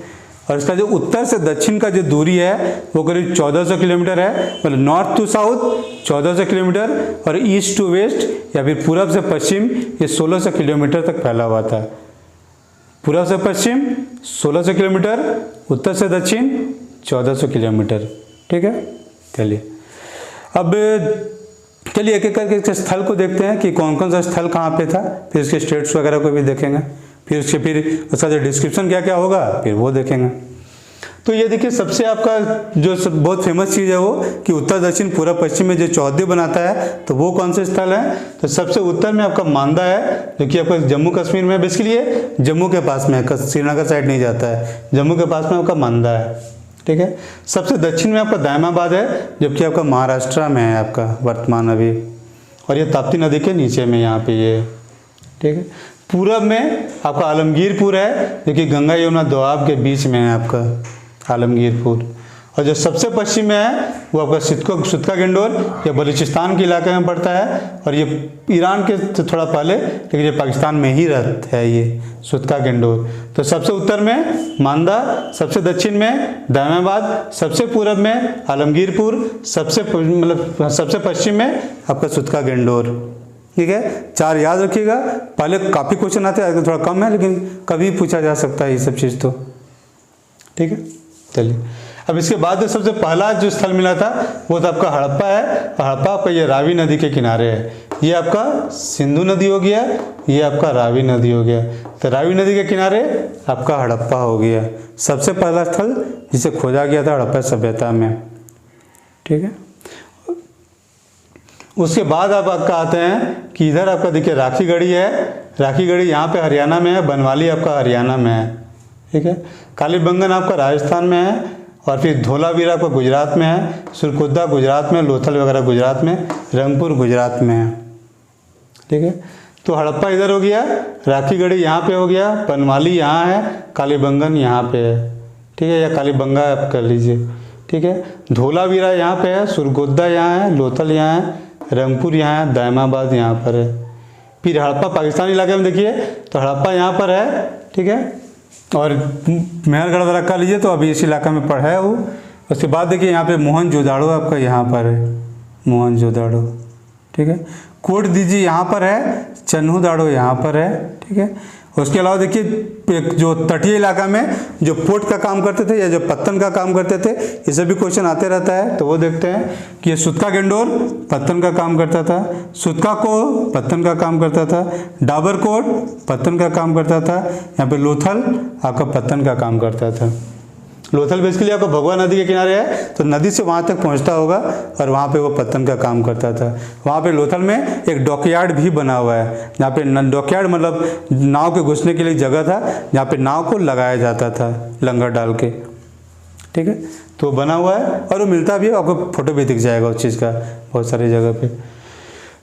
और इसका जो उत्तर से दक्षिण का जो दूरी है वो करीब 1400 किलोमीटर है, मतलब नॉर्थ टू साउथ 1400 किलोमीटर, और ईस्ट टू वेस्ट या फिर पूरब से पश्चिम ये 1600 किलोमीटर तक फैला हुआ था। पूरब से पश्चिम 1600 किलोमीटर, उत्तर से दक्षिण 1400 किलोमीटर। ठीक है। चलिए अब चलिए एक एक करके इसके स्थल को देखते हैं कि कौन कौन सा स्थल कहाँ पे था, फिर इसके स्टेट्स वगैरह को भी देखेंगे, फिर उसका जो डिस्क्रिप्शन क्या क्या होगा फिर वो देखेंगे। तो ये देखिए सबसे आपका जो बहुत फेमस चीज़ है वो कि उत्तर दक्षिण पूर्व पश्चिम में जो चौहद्दी बनाता है, तो वो कौन से स्थल है? तो सबसे उत्तर में आपका मांदा है, जो कि आपका जम्मू कश्मीर में, बेसिकली ये जम्मू के पास में है, श्रीनगर साइड नहीं जाता है, जम्मू के पास में आपका मांदा है। ठीक है। सबसे दक्षिण में आपका दायमाबाद है, जबकि आपका महाराष्ट्र में है आपका वर्तमान अभी, और ये ताप्ती नदी के नीचे में यहाँ पे ये। ठीक है। पूरब में आपका आलमगीरपुर है, जो कि गंगा यमुना दोआब के बीच में है आपका आलमगीरपुर। और जो सबसे पश्चिम में है वो आपका सुतका गेंडोर या बलूचिस्तान के इलाके में पड़ता है, और ये ईरान के तो थोड़ा पहले, लेकिन ये पाकिस्तान में ही रहता है ये सुतका गेंडोर। तो सबसे उत्तर में मांदा, सबसे दक्षिण में दायमाबाद, सबसे पूरब में आलमगीरपुर, सबसे पश्चिम में आपका सुतका गेंडोर। ठीक है। 4 याद रखिएगा, पहले काफ़ी क्वेश्चन आते हैं, थोड़ा कम है लेकिन कभी पूछा जा सकता है ये सब चीज़ तो। ठीक है। चलिए अब इसके बाद जो सबसे पहला जो स्थल मिला था वो तो आपका हड़प्पा है। हड़प्पा आपका ये रावी नदी के किनारे है, ये आपका सिंधु नदी हो गया, ये आपका रावी नदी हो गया। तो रावी नदी के किनारे आपका हड़प्पा हो गया, सबसे पहला स्थल जिसे खोजा गया था हड़प्पा सभ्यता में। ठीक है। उसके बाद आप आपका आते हैं कि इधर आपका देखिए राखीगढ़ी है, राखीगढ़ी यहाँ पे हरियाणा में है, बनवाली आपका हरियाणा में है। ठीक है। कालीबंगन आपका राजस्थान में है, और फिर धोलावीरा आपका गुजरात में है, सुरकुद्दा गुजरात में, लोथल वगैरह गुजरात में, रंगपुर गुजरात में है। ठीक है। तो हड़प्पा इधर हो गया, राखीगढ़ी यहाँ पे हो गया, बनवाली यहाँ है, कालीबंगन यहाँ पे है। ठीक है, या कालीबंगा आप कर लीजिए। ठीक है। धोलावीरा यहाँ पे है, सुरकुद्दा यहाँ है, लोथल यहाँ है, रंगपुर यहाँ है, दायमाबाद यहाँ पर है। फिर हड़प्पा पाकिस्तान इलाके में देखिए तो हड़प्पा यहाँ पर है। ठीक है। और मेहरगढ़ वगैरह कर लीजिए तो अभी इस इलाका में पड़ा है वो। उसके बाद देखिए यहाँ पे मोहनजोदाड़ो आपका यहाँ पर है, मोहनजोदाड़ो। ठीक है। कोट दीजिए यहाँ पर है, चन्हू दाड़ो यहाँ पर है, ठीक है। उसके अलावा देखिए जो तटीय इलाका में जो पोर्ट का काम करते थे या जो पत्तन का काम करते थे, इससे भी क्वेश्चन आते रहता है। तो वो देखते हैं कि ये सुतका गेंडोर पत्तन का काम करता था, सुतका को पत्तन का काम करता था, डाबर कोट पत्तन का काम करता था, यहाँ पे लोथल आपका पत्तन का काम करता था। लोथल बेसिकली आपका भगवा नदी के किनारे है, तो नदी से वहाँ तक पहुँचता होगा और वहाँ पे वो पत्तन का काम करता था। वहाँ पे लोथल में एक डॉकयार्ड भी बना हुआ है, जहाँ पे डॉकयार्ड मतलब नाव के घुसने के लिए जगह था, जहाँ पे नाव को लगाया जाता था लंगर डाल के, ठीक है। तो बना हुआ है और वो मिलता भी है, आपको फोटो भी दिख जाएगा उस चीज़ का बहुत सारी जगह पे।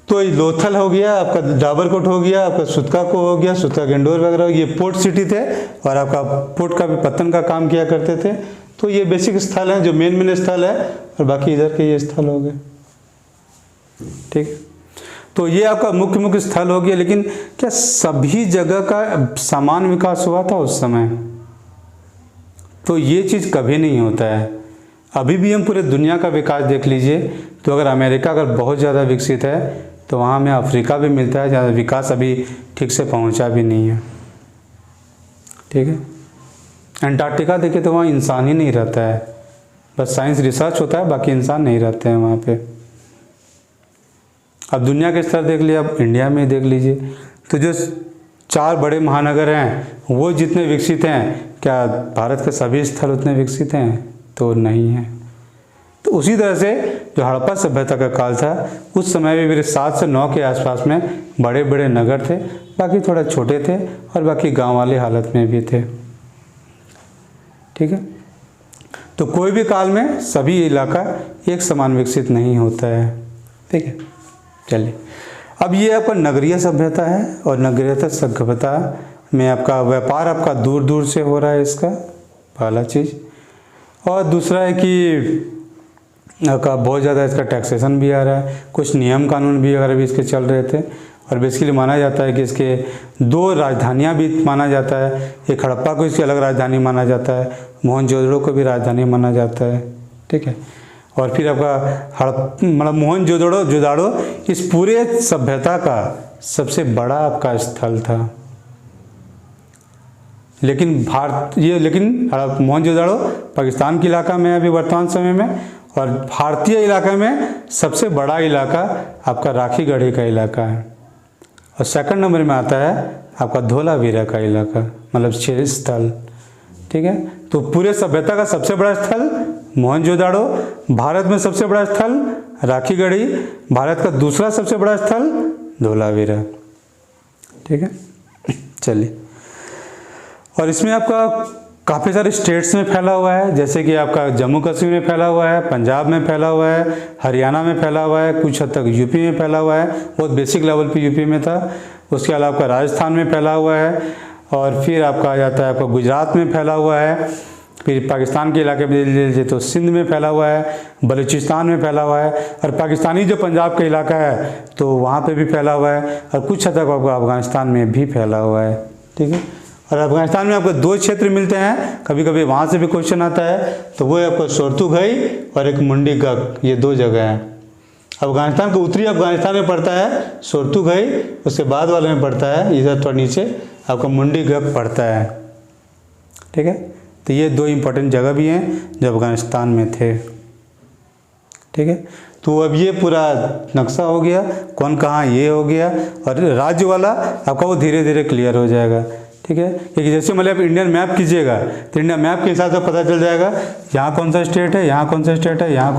तो ये लोथल हो गया, आपका डाबरकोट हो गया, आपका सुतका को हो गया, सुतका गेंडोर वगैरह, ये पोर्ट सिटी थे और आपका पोर्ट का भी पत्तन का काम किया करते थे। तो ये बेसिक स्थल हैं जो मेन स्थल है, और बाकी इधर के ये स्थल हो गए, ठीक है। तो ये आपका मुख्य स्थल हो गया। लेकिन क्या सभी जगह का समान विकास हुआ था उस समय? तो ये चीज़ कभी नहीं होता है। अभी भी हम पूरे दुनिया का विकास देख लीजिए, तो अगर अमेरिका अगर बहुत ज़्यादा विकसित है तो वहाँ हमें अफ्रीका भी मिलता है, ज़्यादा विकास अभी ठीक से पहुँचा भी नहीं है, ठीक है। अंटार्कटिका देखिए तो वहाँ इंसान ही नहीं रहता है, बस साइंस रिसर्च होता है, बाकी इंसान नहीं रहते हैं वहाँ पे। अब दुनिया के स्तर देख लिए, अब इंडिया में देख लीजिए, तो जो 4 बड़े महानगर हैं वो जितने विकसित हैं, क्या भारत के सभी स्थल उतने विकसित हैं? तो नहीं है। तो उसी तरह से जो हड़प्पा सभ्यता का काल था, उस समय भी 7 से 9 के आसपास में बड़े बड़े नगर थे, बाकी थोड़ा छोटे थे और बाकी गांव वाली हालत में भी थे, ठीक है। तो कोई भी काल में सभी इलाका एक समान विकसित नहीं होता है, ठीक है। चलिए, अब ये आपका नगरीय सभ्यता है, और नगरीय सभ्यता में आपका व्यापार आपका दूर दूर से हो रहा है, इसका पहला चीज़। और दूसरा है कि का बहुत ज़्यादा इसका टैक्सेशन भी आ रहा है, कुछ नियम कानून भी अगर भी इसके चल रहे थे। और बेसिकली माना जाता है कि इसके 2 राजधानियाँ भी माना जाता है, एक हड़प्पा को इसकी अलग राजधानी माना जाता है, मोहनजोदड़ो को भी राजधानी माना जाता है, ठीक है। और फिर आपका मतलब मोहनजोदड़ो इस पूरे सभ्यता का सबसे बड़ा आपका स्थल था। लेकिन मोहनजोदड़ो पाकिस्तान के इलाका में है अभी वर्तमान समय में, और भारतीय इलाका में सबसे बड़ा इलाका आपका राखीगढ़ी का इलाका है, और सेकंड नंबर में आता है आपका धोलावीरा का इलाका, मतलब 6 स्थल, ठीक है। तो पूरे सभ्यता का सबसे बड़ा स्थल मोहनजोदड़ो, भारत में सबसे बड़ा स्थल राखीगढ़ी, भारत का दूसरा सबसे बड़ा स्थल धोलावीरा, ठीक है। चलिए, और इसमें आपका काफ़ी सारे स्टेट्स में फैला हुआ है, जैसे कि आपका जम्मू कश्मीर में फैला हुआ है, पंजाब में फैला हुआ है, हरियाणा में फैला हुआ है, कुछ हद तक यूपी में फैला हुआ है, बहुत बेसिक लेवल पे यूपी में था। उसके अलावा आपका राजस्थान में फैला हुआ है, और फिर आपका आ जाता है आपका गुजरात में फैला हुआ है, फिर पाकिस्तान के इलाके में ले लीजिए तो सिंध में फैला हुआ है, बलूचिस्तान में फैला हुआ है, और पाकिस्तानी जो पंजाब का इलाका है तो वहाँ पे भी फैला हुआ है, और कुछ हद तक आपको अफगानिस्तान में भी फैला हुआ है, ठीक है। और अफगानिस्तान में आपको 2 क्षेत्र मिलते हैं, कभी कभी वहाँ से भी क्वेश्चन आता है, तो वो है आपका सोरथुघई और एक मुंडी गक, ये 2 जगह हैं। अफगानिस्तान को उत्तरी अफगानिस्तान में पड़ता है सोरथुघई, उसके बाद वाले में पड़ता है इधर थोड़ा नीचे आपका मुंडी गक पड़ता है, ठीक है। तो ये 2 इम्पोर्टेंट जगह भी हैं जो अफगानिस्तान में थे, ठीक है। तो अब ये पूरा नक्शा हो गया, कौन कहाँ ये हो गया, और राज्य वाला आपका वो धीरे धीरे क्लियर हो जाएगा, ठीक है। क्योंकि जैसे मतलब आप इंडियन मैप कीजिएगा तो इंडियन मैप के हिसाब से पता चल जाएगा यहाँ कौन सा स्टेट है, यहाँ कौन सा स्टेट है, यहाँ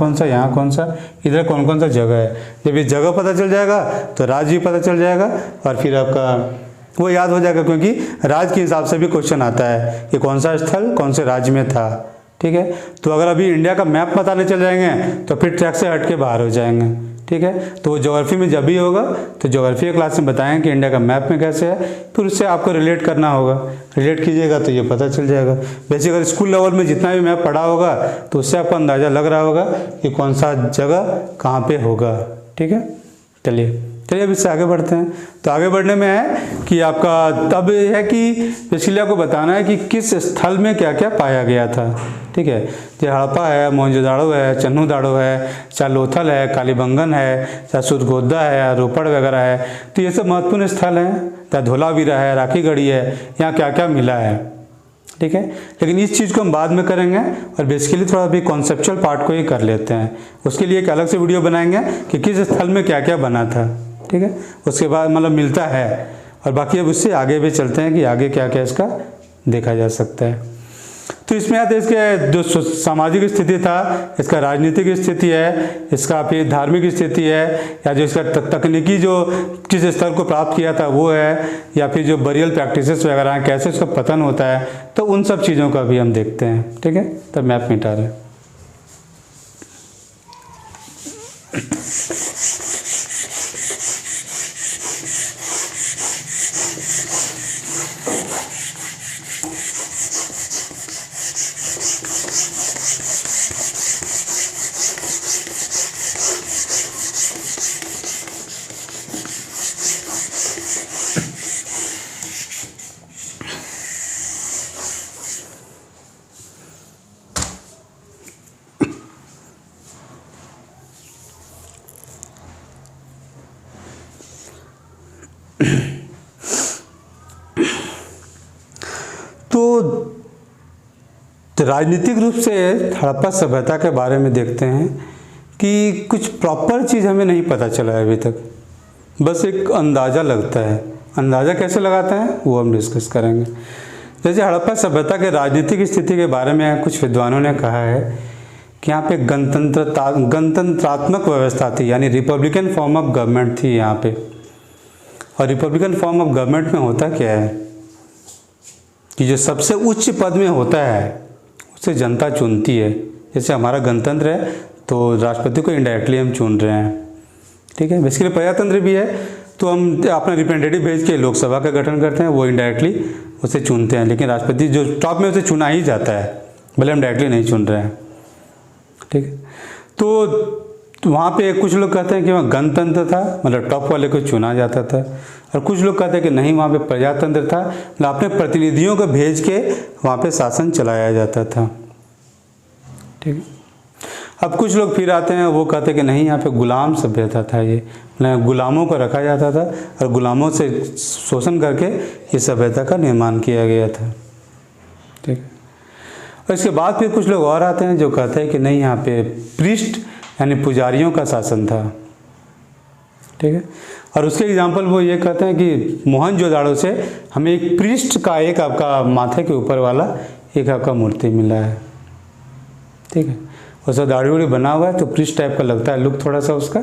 कौन सा, इधर कौन कौन सा जगह है। जब ये जगह पता चल जाएगा तो राज्य भी पता चल जाएगा, और फिर आपका वो याद हो जाएगा, क्योंकि राज्य के हिसाब से भी क्वेश्चन आता है कि कौन सा स्थल कौन से राज्य में था, ठीक है। तो अगर अभी इंडिया का मैप पता नहीं चल जाएंगे तो फिर ट्रैक से हट के बाहर हो जाएंगे, ठीक है। तो ज्योग्राफी में जब भी होगा तो ज्योग्राफी की क्लास में बताएंगे कि इंडिया का मैप में कैसे है, फिर उससे आपको रिलेट करना होगा, रिलेट कीजिएगा तो ये पता चल जाएगा। वैसे अगर स्कूल लेवल में जितना भी मैप पढ़ा होगा तो उससे आपको अंदाज़ा लग रहा होगा कि कौन सा जगह कहाँ पे होगा, ठीक है। चलिए चलिए अब इससे आगे बढ़ते हैं। तो आगे बढ़ने में है कि आपका तब यह है कि बेसिकली आपको बताना है कि किस स्थल में क्या क्या पाया गया था। ठीक है, जो हड़प्पा है, मोहनजोदाड़ो है, चन्नूदाड़ो है, चाहे लोथल है, कालीबंगन है, चाहे सुरगोदा है या रोपड़ वगैरह है, तो ये सब महत्वपूर्ण स्थल हैं। चाहे धोलावीरा है, राखीगढ़ी है, यहाँ क्या क्या मिला है। ठीक है, लेकिन इस चीज़ को हम बाद में करेंगे और बेसिकली थोड़ा अभी कॉन्सेप्चुअल पार्ट को ही कर लेते हैं। उसके लिए एक अलग से वीडियो बनाएंगे कि किस स्थल में क्या क्या बना था। ठीक है, उसके बाद मतलब मिलता है, और बाकी अब उससे आगे भी चलते हैं कि आगे क्या क्या इसका देखा जा सकता है। तो इसमें आते इसके जो सामाजिक स्थिति था, इसका राजनीतिक स्थिति है, इसका फिर धार्मिक स्थिति है, या जो इसका तकनीकी जो किस स्तर को प्राप्त किया था वो है, या फिर जो बरियल प्रैक्टिसेस वगैरह हैं कैसे उसका पतन होता है, तो उन सब चीज़ों का भी हम देखते हैं। ठीक है, तब मैप मिटा रहे हैं। तो राजनीतिक रूप से हड़प्पा सभ्यता के बारे में देखते हैं कि कुछ प्रॉपर चीज़ हमें नहीं पता चला है अभी तक, बस एक अंदाज़ा लगता है। अंदाज़ा कैसे लगाते हैं वो हम डिस्कस करेंगे। जैसे हड़प्पा सभ्यता के राजनीतिक स्थिति के बारे में कुछ विद्वानों ने कहा है कि यहाँ पे गणतंत्रात्मक व्यवस्था थी, यानी रिपब्लिकन फॉर्म ऑफ गवर्नमेंट थी यहाँ पे। और रिपब्लिकन फॉर्म ऑफ गवर्नमेंट में होता क्या है कि जो सबसे उच्च पद में होता है उसे जनता चुनती है। जैसे हमारा गणतंत्र है तो राष्ट्रपति को इनडायरेक्टली हम चुन रहे हैं। ठीक है, बेसिकली प्रजातंत्र भी है तो हम अपना रिप्रेजेंटेटिव भेज के लोकसभा का गठन करते हैं, वो इनडायरेक्टली उसे चुनते हैं, लेकिन राष्ट्रपति जो टॉप में उसे चुना ही जाता है, भले हम डायरेक्टली नहीं चुन रहे हैं। ठीक है, तो वहाँ पे कुछ लोग कहते हैं कि वहाँ गणतंत्र था, मतलब टॉप वाले को चुना जाता था, और कुछ लोग कहते हैं कि नहीं वहाँ पे प्रजातंत्र था, मतलब अपने प्रतिनिधियों को भेज के वहाँ पे शासन चलाया जाता था। ठीक है, अब कुछ लोग फिर आते हैं वो कहते हैं कि नहीं यहाँ पे गुलाम सभ्यता था, ये मतलब गुलामों को रखा जाता था और गुलामों से शोषण करके ये सभ्यता का निर्माण किया गया था। ठीक है, और इसके बाद फिर कुछ लोग और आते हैं जो कहते हैं कि नहीं यहाँ पे प्रीस्ट यानी पुजारियों का शासन था। ठीक है, और उसके एग्जाम्पल वो ये कहते हैं कि मोहनजोदाड़ो से हमें एक प्रीस्ट का एक आपका माथे के ऊपर वाला एक आपका मूर्ति मिला है। ठीक है, उसका दाढ़ी उड़ी बना हुआ है तो प्रीस्ट टाइप का लगता है लुक थोड़ा सा उसका,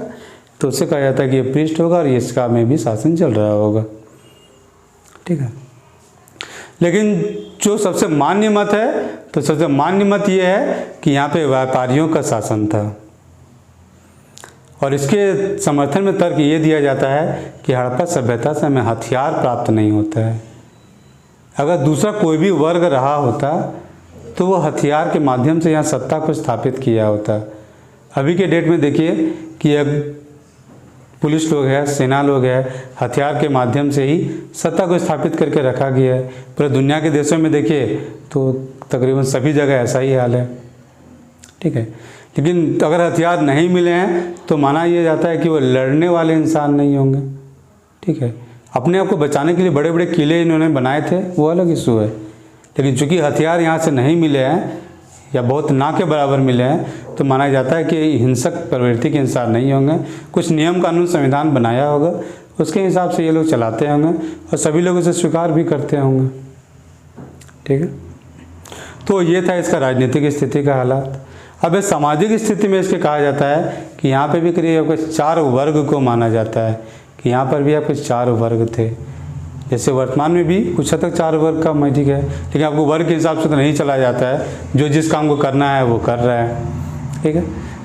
तो उससे कहा जाता है कि ये प्रीस्ट होगा और ये इसका में भी शासन चल रहा होगा। ठीक है, लेकिन जो सबसे मान्य मत है तो सबसे मान्य मत ये है कि यहाँ पे व्यापारियों का शासन था, और इसके समर्थन में तर्क ये दिया जाता है कि हड़प्पा सभ्यता से हमें हथियार प्राप्त नहीं होता है। अगर दूसरा कोई भी वर्ग रहा होता तो वो हथियार के माध्यम से यहाँ सत्ता को स्थापित किया होता। अभी के डेट में देखिए कि अब पुलिस लोग हैं, सेना लोग हैं, हथियार के माध्यम से ही सत्ता को स्थापित करके रखा गया है। पूरे दुनिया के देशों में देखिए तो तकरीबन सभी जगह ऐसा ही हाल है। ठीक है, लेकिन अगर हथियार नहीं मिले हैं तो माना यह जाता है कि वो लड़ने वाले इंसान नहीं होंगे। ठीक है, अपने आप को बचाने के लिए बड़े बड़े किले इन्होंने बनाए थे, वो अलग इशू है, लेकिन चूंकि हथियार यहाँ से नहीं मिले हैं या बहुत ना के बराबर मिले हैं तो माना जाता है कि हिंसक प्रवृत्ति के इंसान नहीं होंगे। कुछ नियम कानून संविधान बनाया होगा, उसके हिसाब से ये लोग चलाते होंगे और सभी लोग उसे स्वीकार भी करते होंगे। ठीक है, तो ये था इसका राजनीतिक स्थिति का हालात। अब इस सामाजिक स्थिति में इसके कहा जाता है कि यहाँ पे भी करीब आपके 4 वर्ग को माना जाता है कि यहाँ पर भी आपके 4 वर्ग थे। जैसे वर्तमान में भी कुछ हद तक 4 वर्ग का ठीक है, लेकिन आपको वर्ग के हिसाब से तो नहीं चला जाता है, जो जिस काम को करना है वो कर रहा है। ठीक है,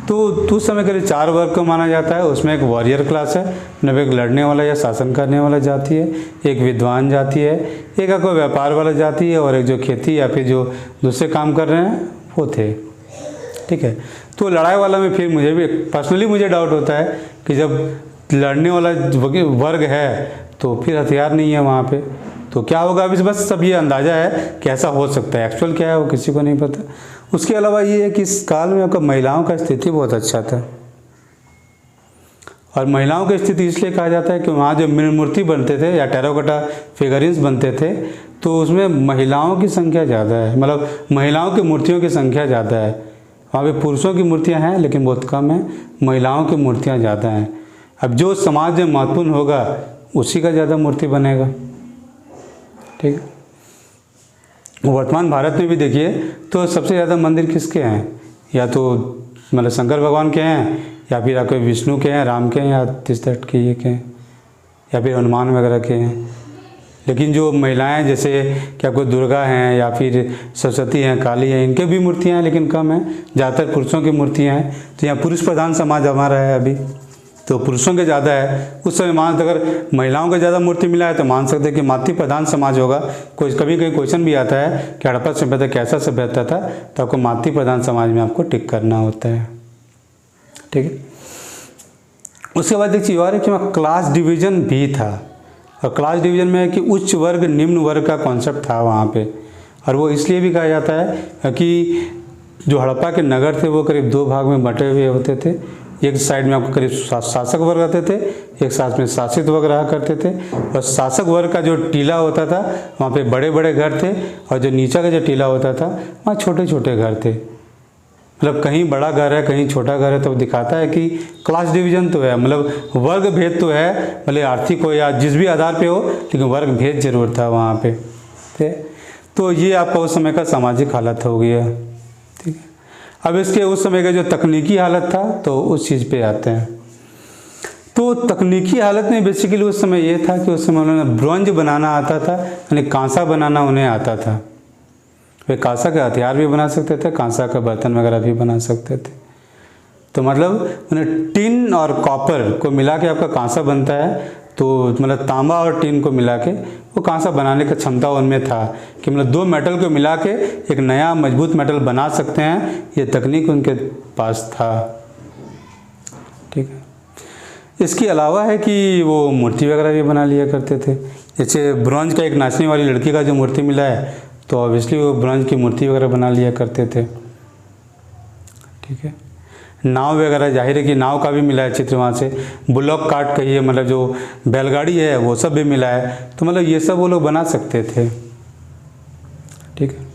तो उस समय करीब 4 वर्ग को माना जाता है। उसमें एक वॉरियर क्लास है, मतलब एक लड़ने वाला या शासन करने वाला जाति है, एक विद्वान जाति है, एक आपको व्यापार वाला जाति है, और एक जो खेती या फिर जो दूसरे काम कर रहे हैं वो थे। ठीक है, तो लड़ाई वाला में फिर मुझे भी पर्सनली मुझे डाउट होता है कि जब लड़ने वाला वर्ग है तो फिर हथियार नहीं है वहाँ पे, तो क्या होगा अभी बस सब ये अंदाज़ा है कि ऐसा हो सकता है, एक्चुअल क्या है वो किसी को नहीं पता। उसके अलावा ये है कि इस काल में आपका महिलाओं का स्थिति बहुत अच्छा था, और महिलाओं की स्थिति इसलिए कहा जाता है कि वहाँ जो मूर्ति बनते थे या टेराकोटा फिगरिन्स बनते थे तो उसमें महिलाओं की संख्या ज़्यादा है, मतलब महिलाओं की मूर्तियों की संख्या ज़्यादा है। वहाँ पे पुरुषों की मूर्तियाँ हैं लेकिन बहुत कम है, महिलाओं की मूर्तियाँ ज़्यादा हैं। अब जो समाज में महत्वपूर्ण होगा उसी का ज़्यादा मूर्ति बनेगा, ठीक है। वर्तमान भारत में भी देखिए तो सबसे ज़्यादा मंदिर किसके हैं, या तो मतलब शंकर भगवान के हैं, या फिर आपके विष्णु के हैं, राम के हैं, या तिस्तट के ये के हैं, या फिर हनुमान वगैरह के हैं। लेकिन जो महिलाएं जैसे क्या कोई दुर्गा हैं या फिर सरस्वती हैं, काली हैं, इनके भी मूर्तियां हैं लेकिन कम हैं, ज़्यादातर पुरुषों की मूर्तियां हैं। तो यहाँ पुरुष प्रधान समाज हमारा है अभी, तो पुरुषों के ज़्यादा है। उस समय मान अगर महिलाओं को ज़्यादा मूर्ति मिला है तो मान सकते हैं कि मातृ प्रधान समाज होगा। कोई कभी कभी क्वेश्चन भी आता है कि हड़प्पा सभ्यता कैसा सभ्यता था, तो आपको मातृ प्रधान समाज में आपको टिक करना होता है, ठीक है। उसके बाद एक चीज़ और है कि वहाँ क्लास डिवीज़न भी था, और क्लास डिवीज़न में है कि उच्च वर्ग निम्न वर्ग का कॉन्सेप्ट था वहाँ पे। और वो इसलिए भी कहा जाता है कि जो हड़प्पा के नगर थे वो करीब 2 भाग में बटे हुए होते थे। एक साइड में आपको करीब शासक वर्ग रहते थे, एक साथ में शासित वर्ग रहा करते थे। और शासक वर्ग का जो टीला होता था वहाँ पे बड़े बड़े घर थे, और जो नीचे का जो टीला होता था वहाँ छोटे छोटे घर थे। मतलब कहीं बड़ा घर है कहीं छोटा घर है, तो दिखाता है कि क्लास डिवीज़न तो है, मतलब वर्ग भेद तो है, भले आर्थिक हो या जिस भी आधार पे हो, लेकिन वर्ग भेद जरूर था वहाँ पे, ठीक है। तो ये आपका उस समय का सामाजिक हालत हो गया, ठीक है। अब इसके उस समय का जो तकनीकी हालत था तो उस चीज़ पे आते हैं। तो तकनीकी हालत में बेसिकली उस समय ये था कि उस समय उन्होंने ब्रॉन्ज बनाना आता था, यानी कांसा बनाना उन्हें आता था। वे कांसा का हथियार भी बना सकते थे, कांसा का बर्तन वगैरह भी बना सकते थे। तो मतलब उन्हें टिन और कॉपर को मिला के आपका कांसा बनता है, तो मतलब तांबा और टिन को मिला के वो कांसा बनाने की क्षमता उनमें था कि मतलब 2 मेटल को मिला के एक नया मजबूत मेटल बना सकते हैं, ये तकनीक उनके पास था, ठीक है। इसके अलावा है कि वो मूर्ति वगैरह भी बना लिया करते थे। जैसे ब्रॉन्ज का एक नाचने वाली लड़की का जो मूर्ति मिला है तो ऑब्वियसली वो ब्रॉन्ज की मूर्ति वगैरह बना लिया करते थे, ठीक है। नाव वगैरह जाहिर है कि नाव का भी मिला है चित्र वहाँ से। बुलॉक कार्ट कहिए, मतलब जो बैलगाड़ी है वो सब भी मिला है, तो मतलब ये सब वो लोग बना सकते थे, ठीक है।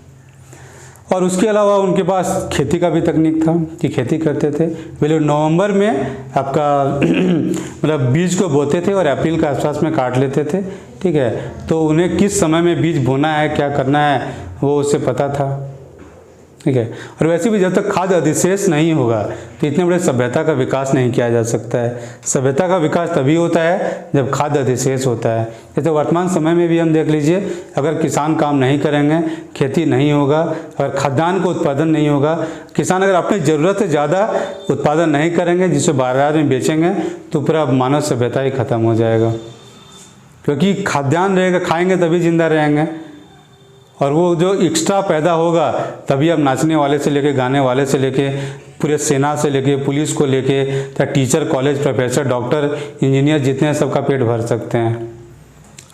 और उसके अलावा उनके पास खेती का भी तकनीक था कि खेती करते थे। वे लोग नवंबर में आपका मतलब बीज को बोते थे और अप्रैल के आसपास में काट लेते थे, ठीक है। तो उन्हें किस समय में बीज बोना है, क्या करना है, वो उससे पता था, ठीक है। और वैसे भी जब तक खाद्य अधिशेष नहीं होगा तो इतने बड़े सभ्यता का विकास नहीं किया जा सकता है। सभ्यता का विकास तभी होता है जब खाद्य अधिशेष होता है। जैसे वर्तमान समय में भी हम देख लीजिए, अगर किसान काम नहीं करेंगे, खेती नहीं होगा, अगर खाद्यान्न का उत्पादन नहीं होगा, किसान अगर अपनी ज़रूरत से ज़्यादा उत्पादन नहीं करेंगे जिसे बाजार में बेचेंगे, तो पूरा मानव सभ्यता ही खत्म हो जाएगा। क्योंकि खाद्यान्न रहेगा, खाएंगे तभी जिंदा रहेंगे, और वो जो एक्स्ट्रा पैदा होगा तभी आप नाचने वाले से लेके, गाने वाले से लेके, पूरे सेना से लेके, पुलिस को लेके, चाहे teacher, college, professor, doctor, engineer जितने हैं सबका पेट भर सकते हैं।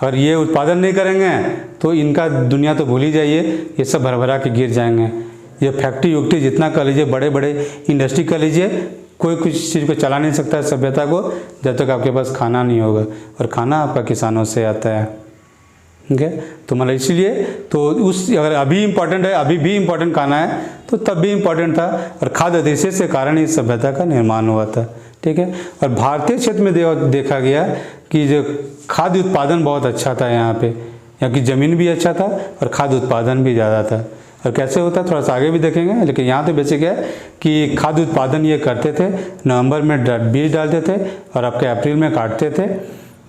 अगर ये उत्पादन नहीं करेंगे तो इनका दुनिया तो भूल ही जाइए, ये सब भरभरा के गिर जाएंगे। ये फैक्ट्री उक्ट्री जितना कर लीजिए, बड़े बड़े इंडस्ट्री कर लीजिए, कोई कुछ चीज़ को चला नहीं सकता है सभ्यता को जब तक आपके पास खाना नहीं होगा, और खाना आपका किसानों से आता है, ठीक है। तो मतलब इसीलिए तो उस अगर अभी इम्पोर्टेंट है, अभी भी इम्पोर्टेंट खाना है तो तब भी इम्पोर्टेंट था, और खाद्य अधिशेष के कारण इस सभ्यता का निर्माण हुआ था, ठीक है। और भारतीय क्षेत्र में देखा गया कि जो खाद्य उत्पादन बहुत अच्छा था यहाँ पे, यहाँ की ज़मीन भी अच्छा था और खाद्य उत्पादन भी ज़्यादा था। और कैसे होता है थोड़ा सा आगे भी देखेंगे, लेकिन यहाँ तो बेसिक है कि खाद्य उत्पादन ये करते थे, नवंबर में बीज डालते थे और आपके अप्रैल में काटते थे,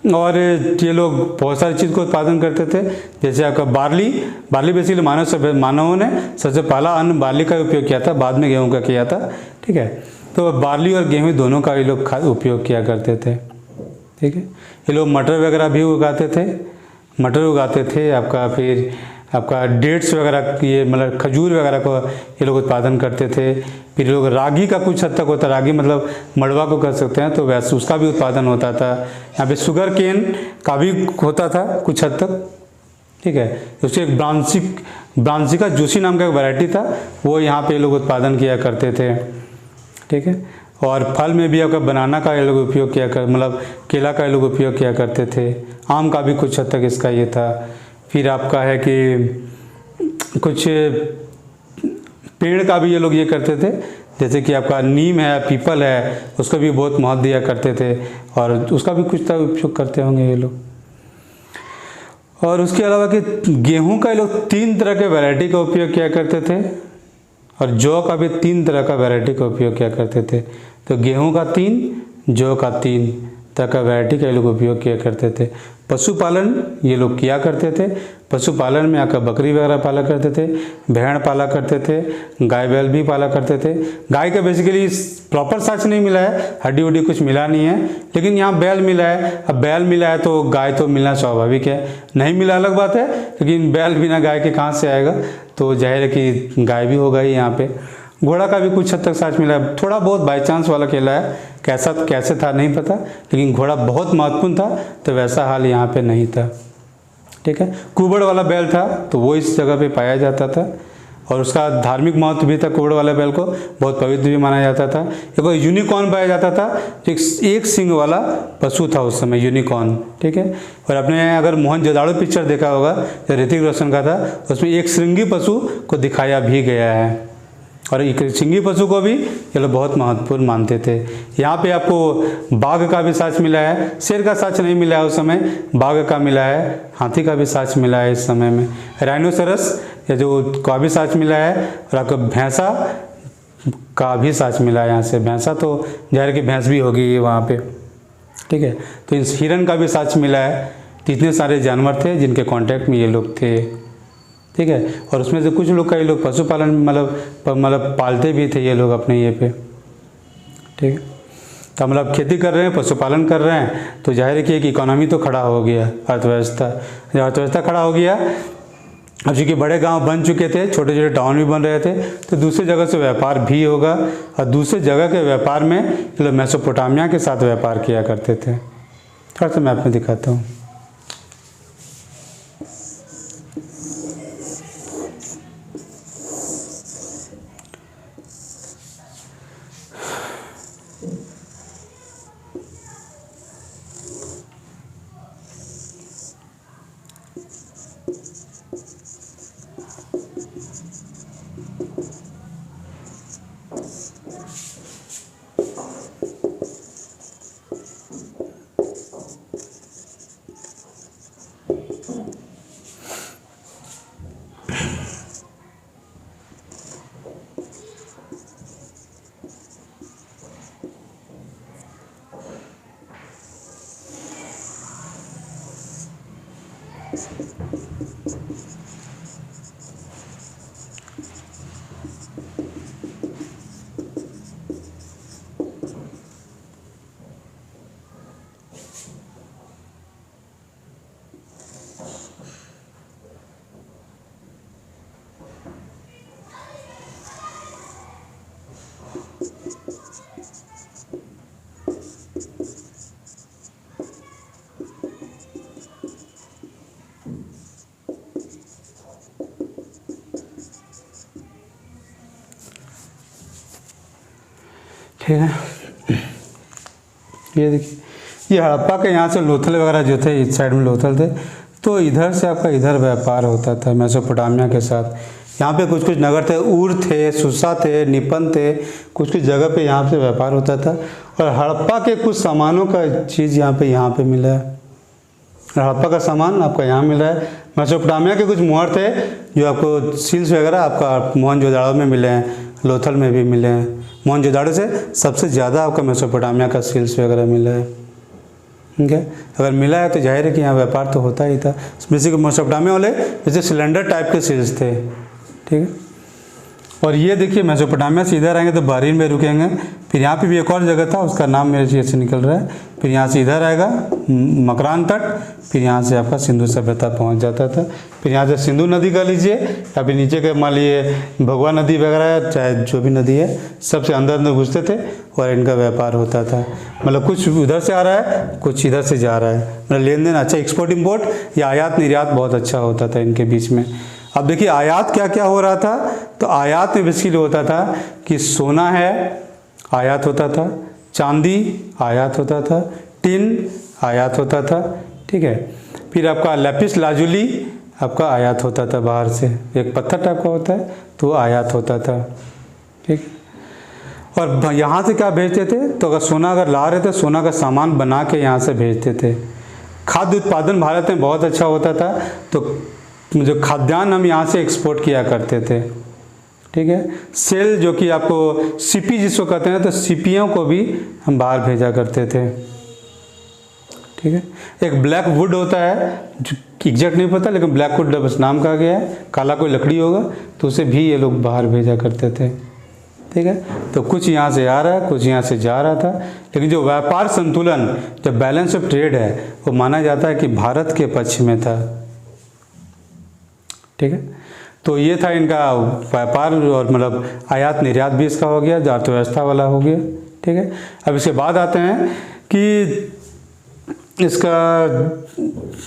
और ये लोग बहुत सारी चीज़ को उत्पादन करते थे। जैसे आपका बार्ली बेसिकली मानवों ने सबसे पहला अन्न बार्ली का उपयोग किया था, बाद में गेहूं का किया था, ठीक है। तो बार्ली और गेहूं दोनों का ये लोग उपयोग किया करते थे, ठीक है। ये लोग मटर वगैरह भी उगाते थे, आपका फिर आपका डेट्स वगैरह, ये मतलब खजूर वगैरह को ये लोग उत्पादन करते थे। फिर लोग रागी का कुछ हद तक होता, रागी मतलब मड़वा को कह सकते हैं, तो वैसे उसका भी उत्पादन होता था। यहाँ पे शुगर केन का भी होता था कुछ हद तक, ठीक है। उससे एक ब्रांसिका जूसी नाम का एक वैरायटी था, वो यहाँ पे लोग उत्पादन किया करते थे, ठीक है। और फल में भी आपका बनाना का ये लोग उपयोग किया कर, मतलब केला का ये लोग उपयोग किया करते थे। आम का भी कुछ हद तक इसका ये था। फिर आपका है कि कुछ पेड़ का भी ये लोग ये करते थे, जैसे कि आपका नीम है, पीपल है, उसको भी बहुत महत्व दिया करते थे, और उसका भी कुछ तरह उपयोग करते होंगे ये लोग। और उसके अलावा कि गेहूं का ये लोग 3 तरह के वैरायटी का उपयोग किया करते थे, और जौ का भी 3 तरह का वैरायटी का उपयोग किया करते थे। तो गेहूं का 3, जौ का 3 तरह का वैरायटी का ये लोग उपयोग किया करते थे। पशुपालन ये लोग किया करते थे। पशुपालन में आकर बकरी वगैरह पाला करते थे, भेड़ पाला करते थे, गाय बैल भी पाला करते थे। गाय का बेसिकली प्रॉपर सच नहीं मिला है, हड्डी उड्डी कुछ मिला नहीं है, लेकिन यहाँ बैल मिला है। अब बैल मिला है तो गाय तो मिलना स्वाभाविक है, नहीं मिला अलग बात है, लेकिन बैल बिना गाय के कहाँ से आएगा, तो जाहिर है कि गाय भी होगा ही यहाँ पे। घोड़ा का भी कुछ हद तक साथ मिला है, थोड़ा बहुत बाई चांस वाला खेला है, कैसे था नहीं पता, लेकिन घोड़ा बहुत महत्वपूर्ण था, तो वैसा हाल यहाँ पे नहीं था, ठीक है। कुबड़ वाला बैल था तो वो इस जगह पे पाया जाता था, और उसका धार्मिक महत्व भी था। कुबड़ वाले बैल को बहुत पवित्र भी माना जाता था। एक यूनिकॉर्न पाया जाता था, जो एक सिंग वाला पशु था उस समय, यूनिकॉर्न, ठीक है। और आपने अगर मोहनजोदाड़ो पिक्चर देखा होगा जो ऋतिक रोशन का था, उसमें एक श्रृंगी पशु को दिखाया भी गया है, और एक श्रृंगी पशु को भी ये लोग बहुत महत्वपूर्ण मानते थे। यहाँ पे आपको बाघ का भी साक्ष्य मिला है, शेर का साक्ष्य नहीं मिला है उस समय, बाघ का मिला है, हाथी का भी साक्ष्य मिला है इस समय में, राइनोसेरस या जो का भी साक्ष्य मिला है, और आपको भैंसा का भी साक्ष्य मिला है। यहाँ से भैंसा तो जाहिर की भैंस भी होगी वहाँ पे, ठीक है। तो इस हिरन का भी साक्ष्य मिला है। तो इतने सारे जानवर थे जिनके कांटेक्ट में ये लोग थे, ठीक है। और उसमें से कुछ लोग, कई लोग पशुपालन मतलब पालते भी थे ये लोग अपने ये पे, ठीक है। तो मतलब खेती कर रहे हैं, पशुपालन कर रहे हैं, तो जाहिर है कि एक इकोनॉमी तो खड़ा हो गया, अर्थव्यवस्था खड़ा हो गया। अब चूँकि बड़े गांव बन चुके थे, छोटे छोटे टाउन भी बन रहे थे, तो दूसरी जगह से व्यापार भी होगा, और दूसरे जगह के व्यापार में लोग मेसोपोटामिया के साथ व्यापार किया करते थे। थोड़ा सा मैं आपको दिखाता हूँ। ठीक है, ये देखिए, ये हड़प्पा के यहाँ से लोथल वगैरह जो थे, इस साइड में लोथल थे, तो इधर से आपका इधर व्यापार होता था मेसोपोटामिया के साथ। यहाँ पे कुछ कुछ नगर थे, ऊर थे, सुसा थे, निपन थे, कुछ कुछ जगह पे यहाँ से व्यापार होता था। और हड़प्पा के कुछ सामानों का चीज़ यहाँ पे मिला है। हड़प्पा का सामान आपका यहाँ मिला है। मेसोपोटामिया के कुछ मुहर थे जो आपको सील्स वगैरह आपका मोहनजोदाड़ो में मिले हैं, लोथल में भी मिले हैं। मोहनजोदाड़ो से सबसे ज़्यादा आपका मेसोपोटामिया का सील्स वगैरह मिला है, ठीक है। अगर मिला है तो जाहिर है कि यहाँ व्यापार तो होता ही था। बेसिकली मेसोपोटामिया वाले जैसे सिलेंडर टाइप के सील्स थे, ठीक है। और ये देखिए मेसोपोटामिया से इधर आएंगे तो बहरीन में रुकेंगे, फिर यहाँ पे भी एक और जगह था, उसका नाम मेरे चीज़ से निकल रहा है। फिर यहाँ से इधर आएगा मकरान तट, फिर यहाँ से आपका सिंधु सभ्यता पहुँच जाता था। फिर यहाँ से सिंधु नदी का लीजिए, या फिर नीचे के मान लीजिए भगवा नदी वगैरह, चाहे जो भी नदी है, सबसे अंदर अंदर घुसते थे और इनका व्यापार होता था। मतलब कुछ उधर से आ रहा है, कुछ इधर से जा रहा है, मतलब लेन देन अच्छा, एक्सपोर्ट इम्पोर्ट या आयात निर्यात बहुत अच्छा होता था इनके बीच में। अब देखिए आयात क्या क्या हो रहा था, तो आयात में बेसिकली होता था कि सोना है आयात होता था, चांदी आयात होता था, टिन आयात होता था, ठीक है। फिर आपका लैपिस लाजुली आपका आयात होता था बाहर से, एक पत्थर टाइप का होता है, तो आयात होता था, ठीक। और यहाँ से क्या भेजते थे, तो अगर सोना अगर ला रहे थे, सोना का सामान बना के यहाँ से भेजते थे। खाद्य उत्पादन भारत में बहुत अच्छा होता था, तो जो खाद्यान्न हम यहाँ से एक्सपोर्ट किया करते थे, ठीक है। सेल जो कि आपको सीपी जिसको कहते हैं, तो सीपियों को भी हम बाहर भेजा करते थे, ठीक है। एक ब्लैक वुड होता है, जो एग्जैक्ट नहीं पता, लेकिन ब्लैक वुड बस नाम कहा गया है, काला कोई लकड़ी होगा, तो उसे भी ये लोग बाहर भेजा करते थे, ठीक है। तो कुछ यहाँ से आ रहा है, कुछ यहाँ से जा रहा था, लेकिन जो व्यापार संतुलन, जो बैलेंस ऑफ ट्रेड है, वो माना जाता है कि भारत के पक्ष में था, ठीक है। तो ये था इनका व्यापार, और मतलब आयात निर्यात भी इसका हो गया, जो अर्थव्यवस्था वाला हो गया, ठीक है। अब इसके बाद आते हैं कि इसका